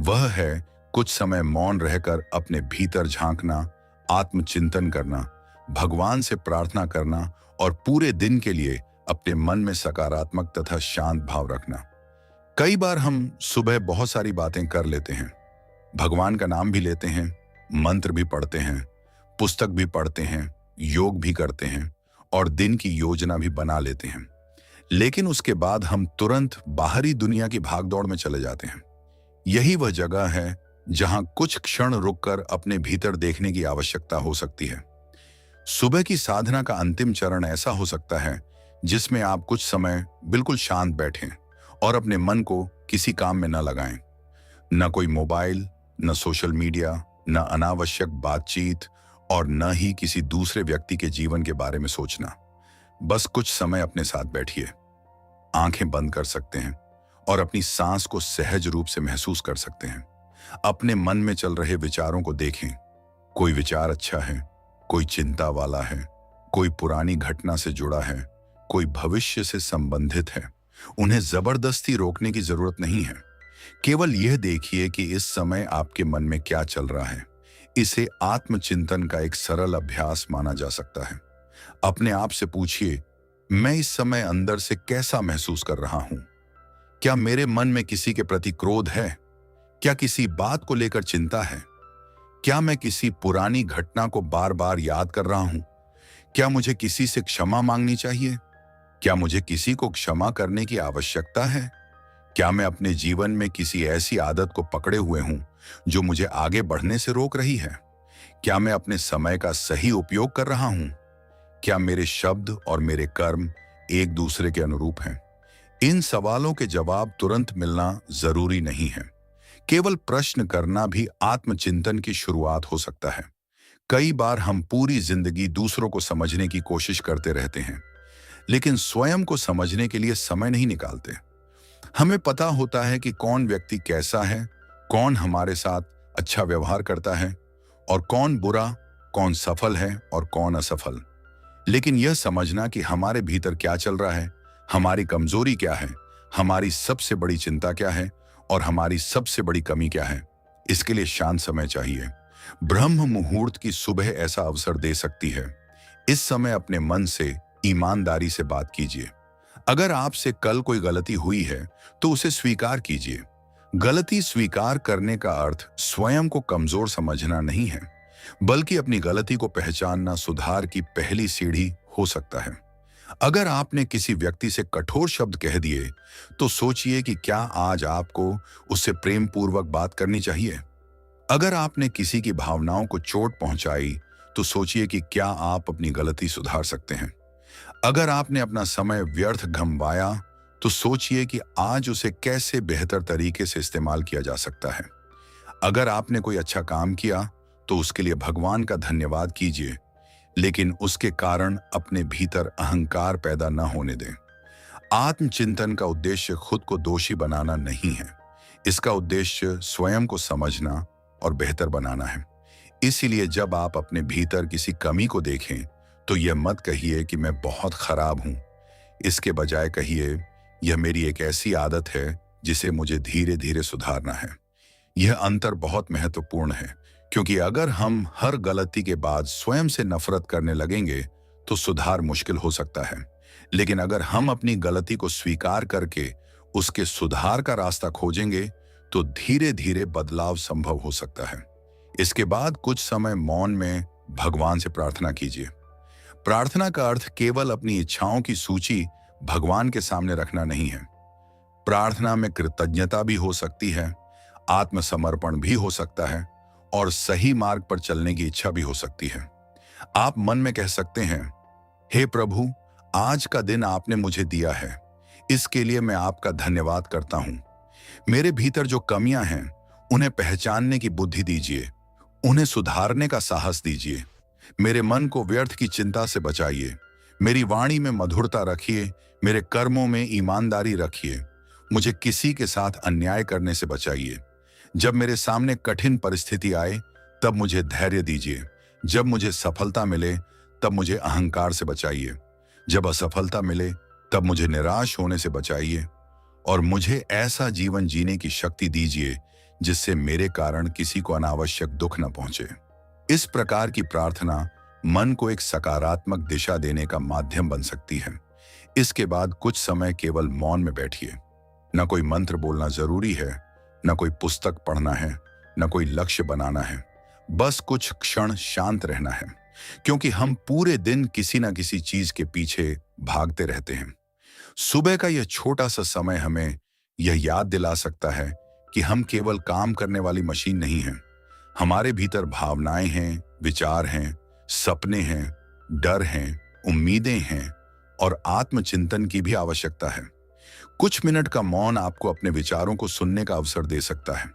वह है कुछ समय मौन रहकर अपने भीतर झांकना, आत्मचिंतन करना, भगवान से प्रार्थना करना और पूरे दिन के लिए अपने मन में सकारात्मक तथा शांत भाव रखना। कई बार हम सुबह बहुत सारी बातें कर लेते हैं, भगवान का नाम भी लेते हैं, मंत्र भी पढ़ते हैं, पुस्तक भी पढ़ते हैं, योग भी करते हैं और दिन की योजना भी बना लेते हैं। लेकिन उसके बाद हम तुरंत बाहरी दुनिया की भागदौड़ में चले जाते हैं। यही वह जगह है जहां कुछ क्षण रुककर अपने भीतर देखने की आवश्यकता हो सकती है। सुबह की साधना का अंतिम चरण ऐसा हो सकता है जिसमें आप कुछ समय बिल्कुल शांत बैठें और अपने मन को किसी काम में न लगाएं। न कोई मोबाइल, न सोशल मीडिया, न अनावश्यक बातचीत और न ही किसी दूसरे व्यक्ति के जीवन के बारे में सोचना। बस कुछ समय अपने साथ बैठिए, आंखें बंद कर सकते हैं और अपनी सांस को सहज रूप से महसूस कर सकते हैं। अपने मन में चल रहे विचारों को देखें। कोई विचार अच्छा है, कोई चिंता वाला है, कोई पुरानी घटना से जुड़ा है, कोई भविष्य से संबंधित है। उन्हें जबरदस्ती रोकने की जरूरत नहीं है। केवल यह देखिए कि इस समय आपके मन में क्या चल रहा है। इसे आत्मचिंतन का एक सरल अभ्यास माना जा सकता है। अपने आप से पूछिए, मैं इस समय अंदर से कैसा महसूस कर रहा हूं? क्या मेरे मन में किसी के प्रति क्रोध है? क्या किसी बात को लेकर चिंता है? क्या मैं किसी पुरानी घटना को बार बार याद कर रहा हूं? क्या मुझे किसी से क्षमा मांगनी चाहिए? क्या मुझे किसी को क्षमा करने की आवश्यकता है? क्या मैं अपने जीवन में किसी ऐसी आदत को पकड़े हुए हूं जो मुझे आगे बढ़ने से रोक रही है? क्या मैं अपने समय का सही उपयोग कर रहा हूं? क्या मेरे शब्द और मेरे कर्म एक दूसरे के अनुरूप हैं? इन सवालों के जवाब तुरंत मिलना जरूरी नहीं है। केवल प्रश्न करना भी आत्मचिंतन की शुरुआत हो सकता है। कई बार हम पूरी जिंदगी दूसरों को समझने की कोशिश करते रहते हैं, लेकिन स्वयं को समझने के लिए समय नहीं निकालते। हमें पता होता है कि कौन व्यक्ति कैसा है, कौन हमारे साथ अच्छा व्यवहार करता है और कौन बुरा, कौन सफल है और कौन असफल। लेकिन यह समझना कि हमारे भीतर क्या चल रहा है, हमारी कमजोरी क्या है, हमारी सबसे बड़ी चिंता क्या है और हमारी सबसे बड़ी कमी क्या है, इसके लिए शांत समय चाहिए। ब्रह्म मुहूर्त की सुबह ऐसा अवसर दे सकती है। इस समय अपने मन से ईमानदारी से बात कीजिए। अगर आपसे कल कोई गलती हुई है तो उसे स्वीकार कीजिए। गलती स्वीकार करने का अर्थ स्वयं को कमजोर समझना नहीं है, बल्कि अपनी गलती को पहचानना सुधार की पहली सीढ़ी हो सकता है। अगर आपने किसी व्यक्ति से कठोर शब्द कह दिए तो सोचिए कि क्या आज आपको उससे प्रेम पूर्वक बात करनी चाहिए। अगर आपने किसी की भावनाओं को चोट पहुंचाई तो सोचिए कि क्या आप अपनी गलती सुधार सकते हैं। अगर आपने अपना समय व्यर्थ गंवाया तो सोचिए कि आज उसे कैसे बेहतर तरीके से इस्तेमाल किया जा सकता है। अगर आपने कोई अच्छा काम किया तो उसके लिए भगवान का धन्यवाद कीजिए, लेकिन उसके कारण अपने भीतर अहंकार पैदा न होने दें। आत्मचिंतन का उद्देश्य खुद को दोषी बनाना नहीं है। इसका उद्देश्य स्वयं को समझना और बेहतर बनाना है। इसीलिए जब आप अपने भीतर किसी कमी को देखें तो यह मत कहिए कि मैं बहुत खराब हूं। इसके बजाय कहिए, यह मेरी एक ऐसी आदत है जिसे मुझे धीरे धीरे सुधारना है। यह अंतर बहुत महत्वपूर्ण है, क्योंकि अगर हम हर गलती के बाद स्वयं से नफरत करने लगेंगे तो सुधार मुश्किल हो सकता है। लेकिन अगर हम अपनी गलती को स्वीकार करके उसके सुधार का रास्ता खोजेंगे तो धीरे धीरे बदलाव संभव हो सकता है। इसके बाद कुछ समय मौन में भगवान से प्रार्थना कीजिए। प्रार्थना का अर्थ केवल अपनी इच्छाओं की सूची भगवान के सामने रखना नहीं है। प्रार्थना में कृतज्ञता भी हो सकती है, आत्मसमर्पण भी हो सकता है और सही मार्ग पर चलने की इच्छा भी हो सकती है। आप मन में कह सकते हैं, हे प्रभु, आज का दिन आपने मुझे दिया है, इसके लिए मैं आपका धन्यवाद करता हूं। मेरे भीतर जो कमियां हैं उन्हें पहचानने की बुद्धि दीजिए, उन्हें सुधारने का साहस दीजिए। मेरे मन को व्यर्थ की चिंता से बचाइए, मेरी वाणी में मधुरता रखिए, मेरे कर्मों में ईमानदारी रखिए। मुझे किसी के साथ अन्याय करने से बचाइए। जब मेरे सामने कठिन परिस्थिति आए तब मुझे धैर्य दीजिए। जब मुझे सफलता मिले तब मुझे अहंकार से बचाइए। जब असफलता मिले तब मुझे निराश होने से बचाइए। और मुझे ऐसा जीवन जीने की शक्ति दीजिए जिससे मेरे कारण किसी को अनावश्यक दुख न पहुंचे। इस प्रकार की प्रार्थना मन को एक सकारात्मक दिशा देने का माध्यम बन सकती है। इसके बाद कुछ समय केवल मौन में बैठिए। न कोई मंत्र बोलना जरूरी है, न कोई पुस्तक पढ़ना है, न कोई लक्ष्य बनाना है। बस कुछ क्षण शांत रहना है, क्योंकि हम पूरे दिन किसी न किसी चीज के पीछे भागते रहते हैं। सुबह का यह छोटा सा समय हमें यह याद दिला सकता है कि हम केवल काम करने वाली मशीन नहीं हैं। हमारे भीतर भावनाएं हैं, विचार हैं, सपने हैं, डर हैं, उम्मीदें हैं और आत्मचिंतन की भी आवश्यकता है। कुछ मिनट का मौन आपको अपने विचारों को सुनने का अवसर दे सकता है।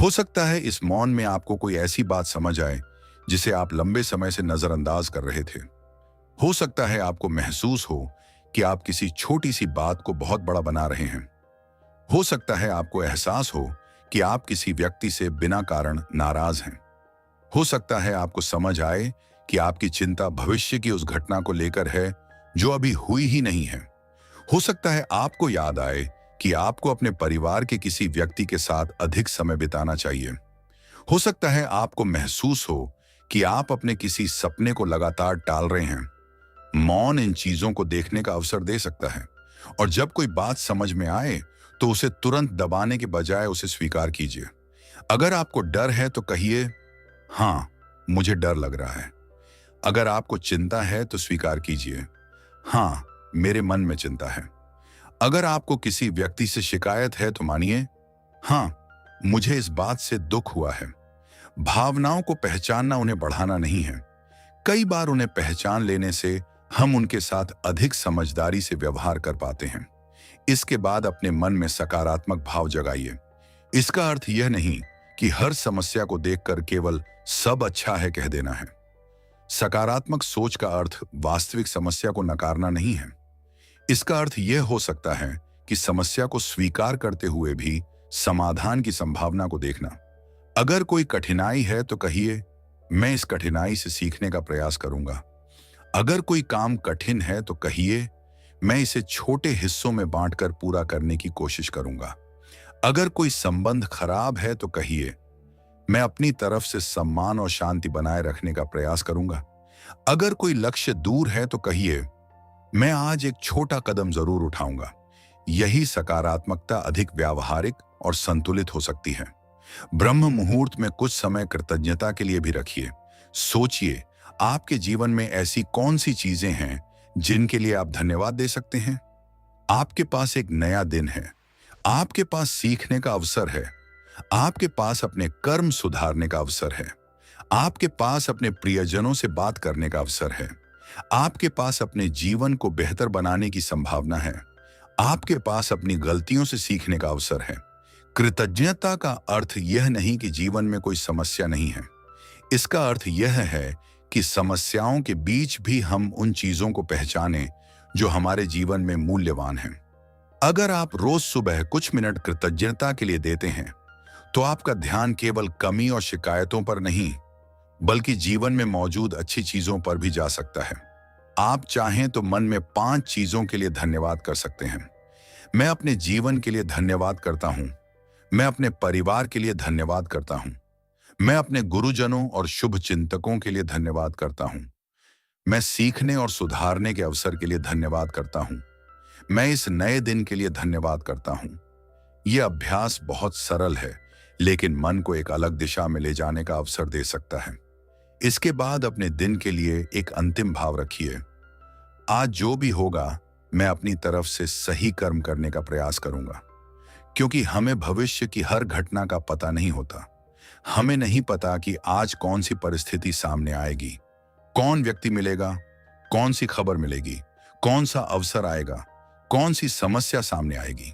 हो सकता है इस मौन में आपको कोई ऐसी बात समझ आए जिसे आप लंबे समय से नजरअंदाज कर रहे थे। हो सकता है आपको महसूस हो कि आप किसी छोटी सी बात को बहुत बड़ा बना रहे हैं। हो सकता है आपको एहसास हो कि आप किसी व्यक्ति से बिना कारण नाराज हैं। हो सकता है आपको समझ आए कि आपकी चिंता भविष्य की उस घटना को लेकर है जो अभी हुई ही नहीं है। हो सकता है आपको याद आए कि आपको अपने परिवार के किसी व्यक्ति के साथ अधिक समय बिताना चाहिए। हो सकता है आपको महसूस हो कि आप अपने किसी सपने को लगातार टाल रहे हैं। मौन इन चीजों को देखने का अवसर दे सकता है, और जब कोई बात समझ में आए तो उसे तुरंत दबाने के बजाय उसे स्वीकार कीजिए। अगर आपको डर है तो कहिए, हाँ, मुझे डर लग रहा है। अगर आपको चिंता है तो स्वीकार कीजिए, हाँ, मेरे मन में चिंता है। अगर आपको किसी व्यक्ति से शिकायत है तो मानिए, हाँ, मुझे इस बात से दुख हुआ है। भावनाओं को पहचानना उन्हें बढ़ाना नहीं है। कई बार उन्हें पहचान लेने से हम उनके साथ अधिक समझदारी से व्यवहार कर पाते हैं। इसके बाद अपने मन में सकारात्मक भाव जगाइए। इसका अर्थ यह नहीं कि हर समस्या को देखकर केवल सब अच्छा है कह देना है। सकारात्मक सोच का अर्थ वास्तविक समस्या को नकारना नहीं है। इसका अर्थ यह हो सकता है कि समस्या को स्वीकार करते हुए भी समाधान की संभावना को देखना। अगर कोई कठिनाई है तो कहिए, मैं इस कठिनाई से सीखने का प्रयास करूंगा। अगर कोई काम कठिन है तो कहिए, मैं इसे छोटे हिस्सों में बांटकर पूरा करने की कोशिश करूंगा। अगर कोई संबंध खराब है तो कहिए, मैं अपनी तरफ से सम्मान और शांति बनाए रखने का प्रयास करूंगा। अगर कोई लक्ष्य दूर है तो कहिए, मैं आज एक छोटा कदम जरूर उठाऊंगा। यही सकारात्मकता अधिक व्यावहारिक और संतुलित हो सकती है। ब्रह्म मुहूर्त में कुछ समय कृतज्ञता के लिए भी रखिए। सोचिए, आपके जीवन में ऐसी कौन सी चीजें हैं जिनके लिए आप धन्यवाद दे सकते हैं। आपके पास एक नया दिन है, आपके पास सीखने का अवसर है, आपके पास अपने कर्म सुधारने का अवसर है, आपके पास अपने प्रियजनों से बात करने का अवसर है, आपके पास अपने जीवन को बेहतर बनाने की संभावना है, आपके पास अपनी गलतियों से सीखने का अवसर है। कृतज्ञता का अर्थ यह नहीं कि जीवन में कोई समस्या नहीं है। इसका अर्थ यह है कि समस्याओं के बीच भी हम उन चीजों को पहचानें जो हमारे जीवन में मूल्यवान हैं। अगर आप रोज सुबह कुछ मिनट कृतज्ञता के लिए देते हैं तो आपका ध्यान केवल कमी और शिकायतों पर नहीं बल्कि जीवन में मौजूद अच्छी चीजों पर भी जा सकता है। आप चाहें तो मन में 5 चीजों के लिए धन्यवाद कर सकते हैं। मैं अपने जीवन के लिए धन्यवाद करता हूं। मैं अपने परिवार के लिए धन्यवाद करता हूं। मैं अपने गुरुजनों और शुभ चिंतकों के लिए धन्यवाद करता हूं। मैं सीखने और सुधारने के अवसर के लिए धन्यवाद करता हूं। मैं इस नए दिन के लिए धन्यवाद करता हूं। यह अभ्यास बहुत सरल है, लेकिन मन को एक अलग दिशा में ले जाने का अवसर दे सकता है। इसके बाद अपने दिन के लिए एक अंतिम भाव रखिए। आज जो भी होगा, मैं अपनी तरफ से सही कर्म करने का प्रयास करूंगा, क्योंकि हमें भविष्य की हर घटना का पता नहीं होता। हमें नहीं पता कि आज कौन सी परिस्थिति सामने आएगी, कौन व्यक्ति मिलेगा, कौन सी खबर मिलेगी, कौन सा अवसर आएगा, कौन सी समस्या सामने आएगी।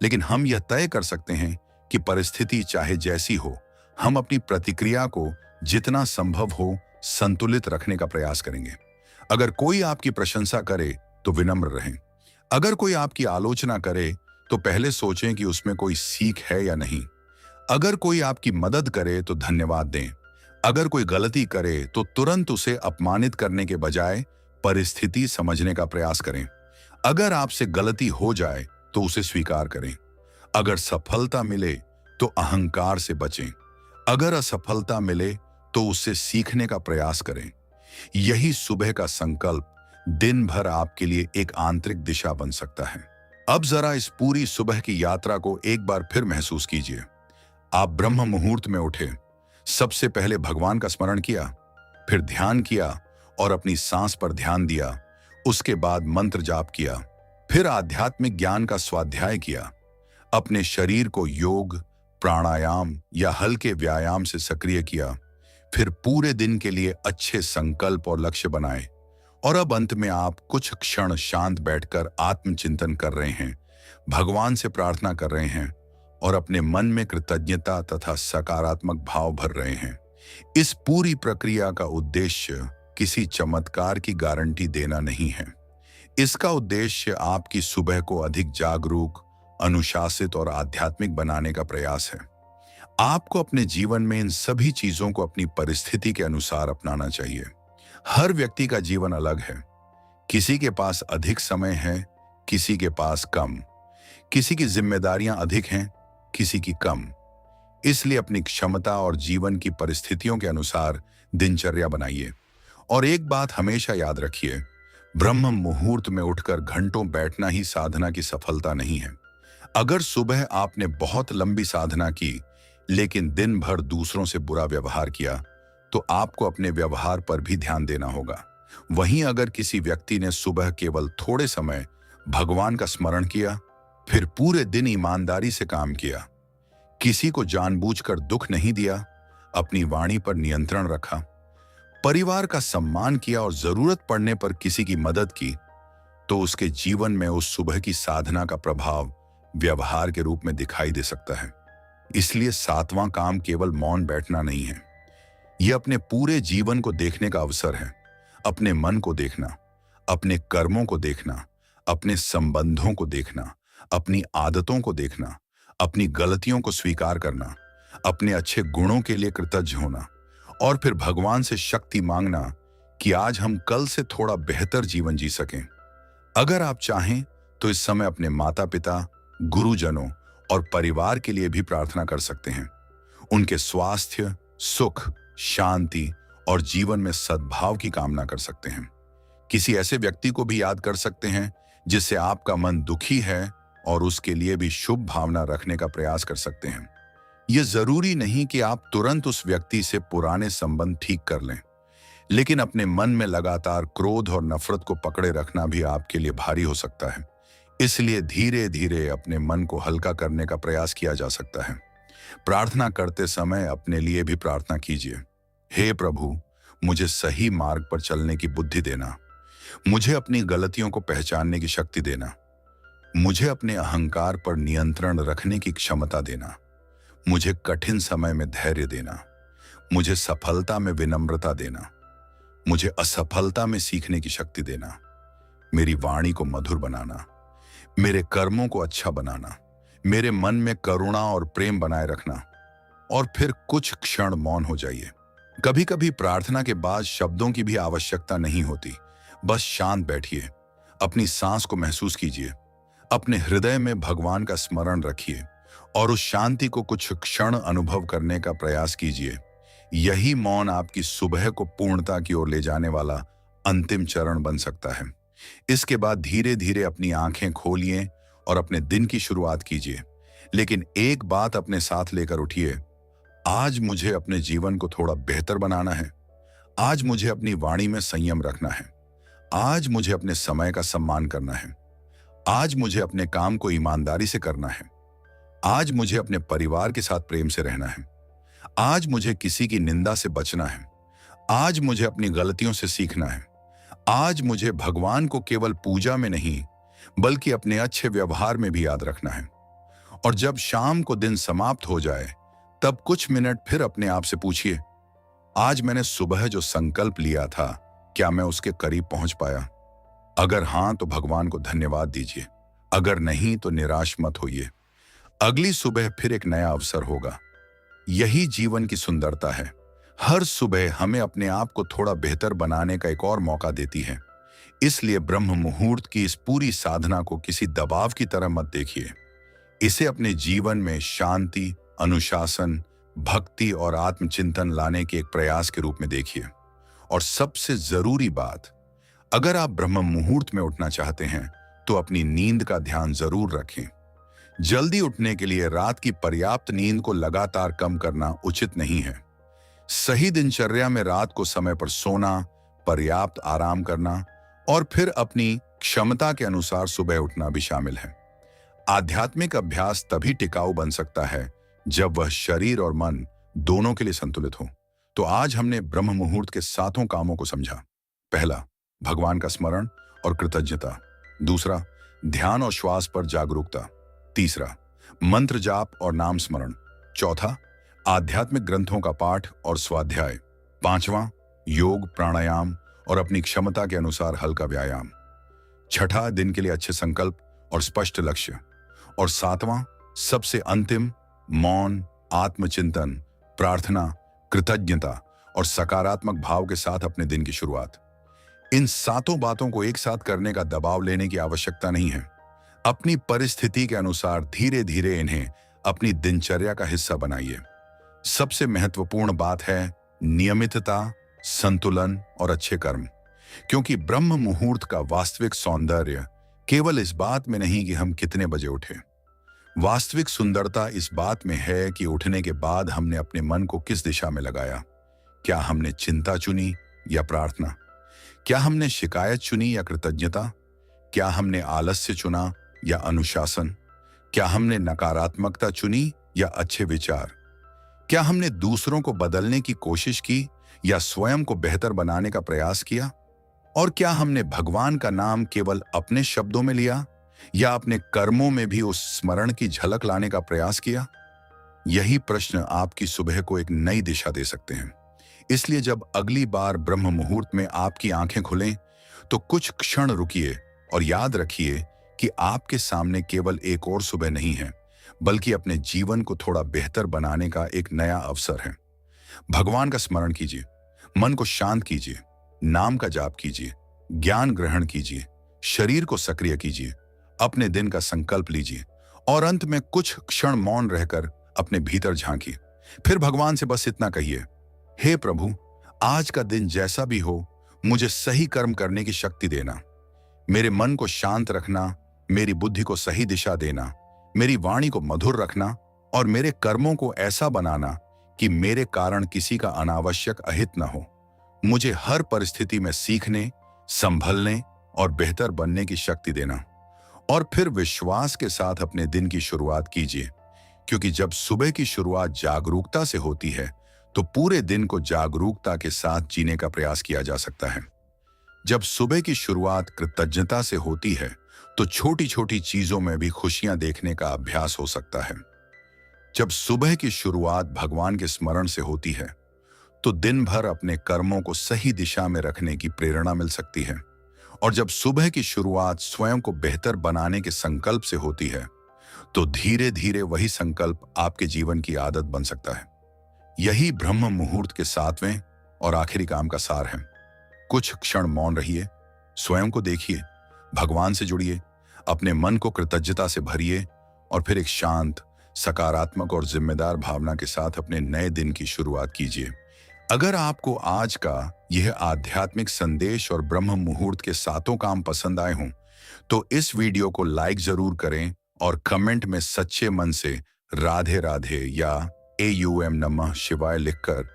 लेकिन हम यह तय कर सकते हैं कि परिस्थिति चाहे जैसी हो, हम अपनी प्रतिक्रिया को जितना संभव हो संतुलित रखने का प्रयास करेंगे। अगर कोई आपकी प्रशंसा करे तो विनम्र रहें। अगर कोई आपकी आलोचना करे तो पहले सोचें कि उसमें कोई सीख है या नहीं। अगर कोई आपकी मदद करे तो धन्यवाद दें। अगर कोई गलती करे तो तुरंत उसे अपमानित करने के बजाय परिस्थिति समझने का प्रयास करें। अगर आपसे गलती हो जाए तो उसे स्वीकार करें। अगर सफलता मिले तो अहंकार से बचें। अगर असफलता मिले तो उससे सीखने का प्रयास करें। यही सुबह का संकल्प दिन भर आपके लिए एक आंतरिक दिशा बन सकता है। अब जरा इस पूरी सुबह की यात्रा को एक बार फिर महसूस कीजिए। आप ब्रह्म मुहूर्त में उठे, सबसे पहले भगवान का स्मरण किया, फिर ध्यान किया और अपनी सांस पर ध्यान दिया। उसके बाद मंत्र जाप किया, फिर आध्यात्मिक ज्ञान का स्वाध्याय किया। अपने शरीर को योग, प्राणायाम या हल्के व्यायाम से सक्रिय किया। फिर पूरे दिन के लिए अच्छे संकल्प और लक्ष्य बनाए। और अब अंत में आप कुछ क्षण शांत बैठकर आत्मचिंतन कर रहे हैं, भगवान से प्रार्थना कर रहे हैं और अपने मन में कृतज्ञता तथा सकारात्मक भाव भर रहे हैं। इस पूरी प्रक्रिया का उद्देश्य किसी चमत्कार की गारंटी देना नहीं है। इसका उद्देश्य आपकी सुबह को अधिक जागरूक, अनुशासित और आध्यात्मिक बनाने का प्रयास है। आपको अपने जीवन में इन सभी चीजों को अपनी परिस्थिति के अनुसार अपनाना चाहिए। हर व्यक्ति का जीवन अलग है। किसी के पास अधिक समय है, किसी के पास कम। किसी की जिम्मेदारियां अधिक हैं, किसी की कम। इसलिए अपनी क्षमता और जीवन की परिस्थितियों के अनुसार दिनचर्या बनाइए। और एक बात हमेशा याद रखिए, ब्रह्म मुहूर्त में उठकर घंटों बैठना ही साधना की सफलता नहीं है। अगर सुबह आपने बहुत लंबी साधना की लेकिन दिन भर दूसरों से बुरा व्यवहार किया तो आपको अपने व्यवहार पर भी ध्यान देना होगा। वहीं अगर किसी व्यक्ति ने सुबह केवल थोड़े समय भगवान का स्मरण किया, फिर पूरे दिन ईमानदारी से काम किया, किसी को जानबूझकर दुख नहीं दिया, अपनी वाणी पर नियंत्रण रखा, परिवार का सम्मान किया और जरूरत पड़ने पर किसी की मदद की, तो उसके जीवन में उस सुबह की साधना का प्रभाव व्यवहार के रूप में दिखाई दे सकता है। इसलिए सातवां काम केवल मौन बैठना नहीं है, यह अपने पूरे जीवन को देखने का अवसर है। अपने मन को देखना, अपने कर्मों को देखना, अपने संबंधों को देखना, अपनी आदतों को देखना, अपनी गलतियों को स्वीकार करना, अपने अच्छे गुणों के लिए कृतज्ञ होना और फिर भगवान से शक्ति मांगना कि आज हम कल से थोड़ा बेहतर जीवन जी सकें। अगर आप चाहें तो इस समय अपने माता पिता, गुरुजनों और परिवार के लिए भी प्रार्थना कर सकते हैं। उनके स्वास्थ्य, सुख, शांति और जीवन में सद्भाव की कामना कर सकते हैं। किसी ऐसे व्यक्ति को भी याद कर सकते हैं जिससे आपका मन दुखी है और उसके लिए भी शुभ भावना रखने का प्रयास कर सकते हैं। यह जरूरी नहीं कि आप तुरंत उस व्यक्ति से पुराने संबंध ठीक कर लें, लेकिन अपने मन में लगातार क्रोध और नफरत को पकड़े रखना भी आपके लिए भारी हो सकता है। इसलिए धीरे धीरे अपने मन को हल्का करने का प्रयास किया जा सकता है। प्रार्थना करते समय अपने लिए भी प्रार्थना कीजिए, हे प्रभु, मुझे सही मार्ग पर चलने की बुद्धि देना, मुझे अपनी गलतियों को पहचानने की शक्ति देना, मुझे अपने अहंकार पर नियंत्रण रखने की क्षमता देना, मुझे कठिन समय में धैर्य देना, मुझे सफलता में विनम्रता देना, मुझे असफलता में सीखने की शक्ति देना, मेरी वाणी को मधुर बनाना, मेरे कर्मों को अच्छा बनाना, मेरे मन में करुणा और प्रेम बनाए रखना। और फिर कुछ क्षण मौन हो जाइए। कभी कभी प्रार्थना के बाद शब्दों की भी आवश्यकता नहीं होती, बस शांत बैठिए, अपनी सांस को महसूस कीजिए, अपने हृदय में भगवान का स्मरण रखिए और उस शांति को कुछ क्षण अनुभव करने का प्रयास कीजिए। यही मौन आपकी सुबह को पूर्णता की ओर ले जाने वाला अंतिम चरण बन सकता है। इसके बाद धीरे धीरे अपनी आंखें खोलिए और अपने दिन की शुरुआत कीजिए। लेकिन एक बात अपने साथ लेकर उठिए, आज मुझे अपने जीवन को थोड़ा बेहतर बनाना है, आज मुझे अपनी वाणी में संयम रखना है, आज मुझे अपने समय का सम्मान करना है, आज मुझे अपने काम को ईमानदारी से करना है, आज मुझे अपने परिवार के साथ प्रेम से रहना है, आज मुझे किसी की निंदा से बचना है, आज मुझे अपनी गलतियों से सीखना है, आज मुझे भगवान को केवल पूजा में नहीं बल्कि अपने अच्छे व्यवहार में भी याद रखना है। और जब शाम को दिन समाप्त हो जाए तब कुछ मिनट फिर अपने आप से पूछिए, आज मैंने सुबह जो संकल्प लिया था क्या मैं उसके करीब पहुंच पाया? अगर हां तो भगवान को धन्यवाद दीजिए, अगर नहीं तो निराश मत होइए। अगली सुबह फिर एक नया अवसर होगा। यही जीवन की सुंदरता है, हर सुबह हमें अपने आप को थोड़ा बेहतर बनाने का एक और मौका देती है। इसलिए ब्रह्म मुहूर्त की इस पूरी साधना को किसी दबाव की तरह मत देखिए। इसे अपने जीवन में शांति, अनुशासन, भक्ति और आत्मचिंतन लाने के एक प्रयास के रूप में देखिए। और सबसे जरूरी बात, अगर आप ब्रह्म मुहूर्त में उठना चाहते हैं तो अपनी नींद का ध्यान जरूर रखें। जल्दी उठने के लिए रात की पर्याप्त नींद को लगातार कम करना उचित नहीं है। सही दिनचर्या में रात को समय पर सोना, पर्याप्त आराम करना और फिर अपनी क्षमता के अनुसार सुबह उठना भी शामिल है। आध्यात्मिक अभ्यास तभी टिकाऊ बन सकता है जब वह शरीर और मन दोनों के लिए संतुलित हो। तो आज हमने ब्रह्म मुहूर्त के 7 कामों को समझा। पहला, भगवान का स्मरण और कृतज्ञता। दूसरा, ध्यान और श्वास पर जागरूकता। तीसरा, मंत्र जाप और नाम स्मरण। चौथा, आध्यात्मिक ग्रंथों का पाठ और स्वाध्याय। पांचवा, योग, प्राणायाम और अपनी क्षमता के अनुसार हल्का व्यायाम। छठा, दिन के लिए अच्छे संकल्प और स्पष्ट लक्ष्य। और सातवां, सबसे अंतिम, मौन, आत्मचिंतन, प्रार्थना, कृतज्ञता और सकारात्मक भाव के साथ अपने दिन की शुरुआत। इन 7 बातों को एक साथ करने का दबाव लेने की आवश्यकता नहीं है। अपनी परिस्थिति के अनुसार धीरे धीरे इन्हें अपनी दिनचर्या का हिस्सा बनाइए। सबसे महत्वपूर्ण बात है नियमितता, संतुलन और अच्छे कर्म। क्योंकि ब्रह्म मुहूर्त का वास्तविक सौंदर्य केवल इस बात में नहीं कि हम कितने बजे उठे। वास्तविक सुंदरता इस बात में है कि उठने के बाद हमने अपने मन को किस दिशा में लगाया, क्या हमने चिंता चुनी या प्रार्थना? क्या हमने शिकायत चुनी या कृतज्ञता? क्या हमने आलस्य चुना या अनुशासन? क्या हमने नकारात्मकता चुनी या अच्छे विचार? क्या हमने दूसरों को बदलने की कोशिश की या स्वयं को बेहतर बनाने का प्रयास किया? और क्या हमने भगवान का नाम केवल अपने शब्दों में लिया या अपने कर्मों में भी उस स्मरण की झलक लाने का प्रयास किया? यही प्रश्न आपकी सुबह को एक नई दिशा दे सकते हैं। इसलिए जब अगली बार ब्रह्म मुहूर्त में आपकी आंखें खुलें, तो कुछ क्षण रुकिए और याद रखिए कि आपके सामने केवल एक और सुबह नहीं है, बल्कि अपने जीवन को थोड़ा बेहतर बनाने का एक नया अवसर है। भगवान का स्मरण कीजिए, मन को शांत कीजिए, नाम का जाप कीजिए, ज्ञान ग्रहण कीजिए, शरीर को सक्रिय कीजिए, अपने दिन का संकल्प लीजिए और अंत में कुछ क्षण मौन रहकर अपने भीतर झांकिए। फिर भगवान से बस इतना कहिए, हे प्रभु, आज का दिन जैसा भी हो, मुझे सही कर्म करने की शक्ति देना, मेरे मन को शांत रखना, मेरी बुद्धि को सही दिशा देना, मेरी वाणी को मधुर रखना और मेरे कर्मों को ऐसा बनाना कि मेरे कारण किसी का अनावश्यक अहित न हो। मुझे हर परिस्थिति में सीखने, संभलने और बेहतर बनने की शक्ति देना। और फिर विश्वास के साथ अपने दिन की शुरुआत कीजिए, क्योंकि जब सुबह की शुरुआत जागरूकता से होती है, तो पूरे दिन को जागरूकता के साथ जीने का प्रयास किया जा सकता है। जब सुबह की शुरुआत कृतज्ञता से होती है, तो छोटी छोटी चीजों में भी खुशियां देखने का अभ्यास हो सकता है। जब सुबह की शुरुआत भगवान के स्मरण से होती है, तो दिन भर अपने कर्मों को सही दिशा में रखने की प्रेरणा मिल सकती है। और जब सुबह की शुरुआत स्वयं को बेहतर बनाने के संकल्प से होती है, तो धीरे धीरे वही संकल्प आपके जीवन की आदत बन सकता है। यही ब्रह्म मुहूर्त के 7वें और आखिरी काम का सार है। कुछ क्षण मौन रहिए, स्वयं को देखिए, भगवान से जुड़िए, अपने मन को कृतज्ञता से भरिए और फिर एक शांत, सकारात्मक और जिम्मेदार भावना के साथ अपने नए दिन की शुरुआत कीजिए। अगर आपको आज का यह आध्यात्मिक संदेश और ब्रह्म मुहूर्त के 7 काम पसंद आए हों, तो इस वीडियो को लाइक जरूर करें और कमेंट में सच्चे मन से राधे राधे या AUM नमः शिवाय लिखकर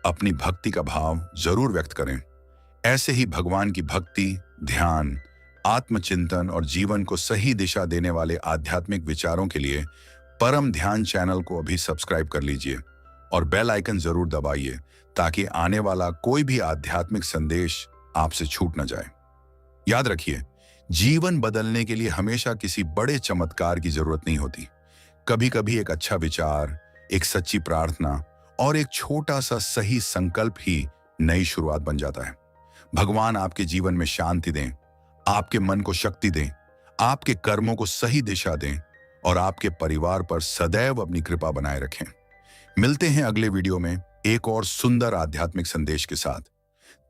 अपनी भक्ति का भाव जरूर व्यक्त करें। ऐसे ही भगवान की भक्ति, ध्यान, आत्मचिंतन और जीवन को सही दिशा देने वाले आध्यात्मिक विचारों के लिए परम ध्यान चैनल को अभी सब्सक्राइब कर लीजिए और बेल आइकन जरूर दबाइए, ताकि आने वाला कोई भी आध्यात्मिक संदेश आपसे छूट न जाए। याद रखिए, जीवन बदलने के लिए हमेशा किसी बड़े चमत्कार की जरूरत नहीं होती। कभी कभी एक अच्छा विचार, एक सच्ची प्रार्थना और एक छोटा सा सही संकल्प ही नई शुरुआत बन जाता है। भगवान आपके जीवन में शांति दें, आपके मन को शक्ति दें, आपके कर्मों को सही दिशा दें और आपके परिवार पर सदैव अपनी कृपा बनाए रखें। मिलते हैं अगले वीडियो में एक और सुंदर आध्यात्मिक संदेश के साथ।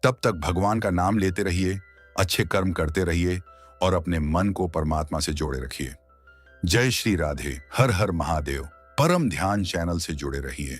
तब तक भगवान का नाम लेते रहिए, अच्छे कर्म करते रहिए और अपने मन को परमात्मा से जोड़े रखिए। जय श्री राधे, हर हर महादेव। परम ध्यान चैनल से जुड़े रहिए।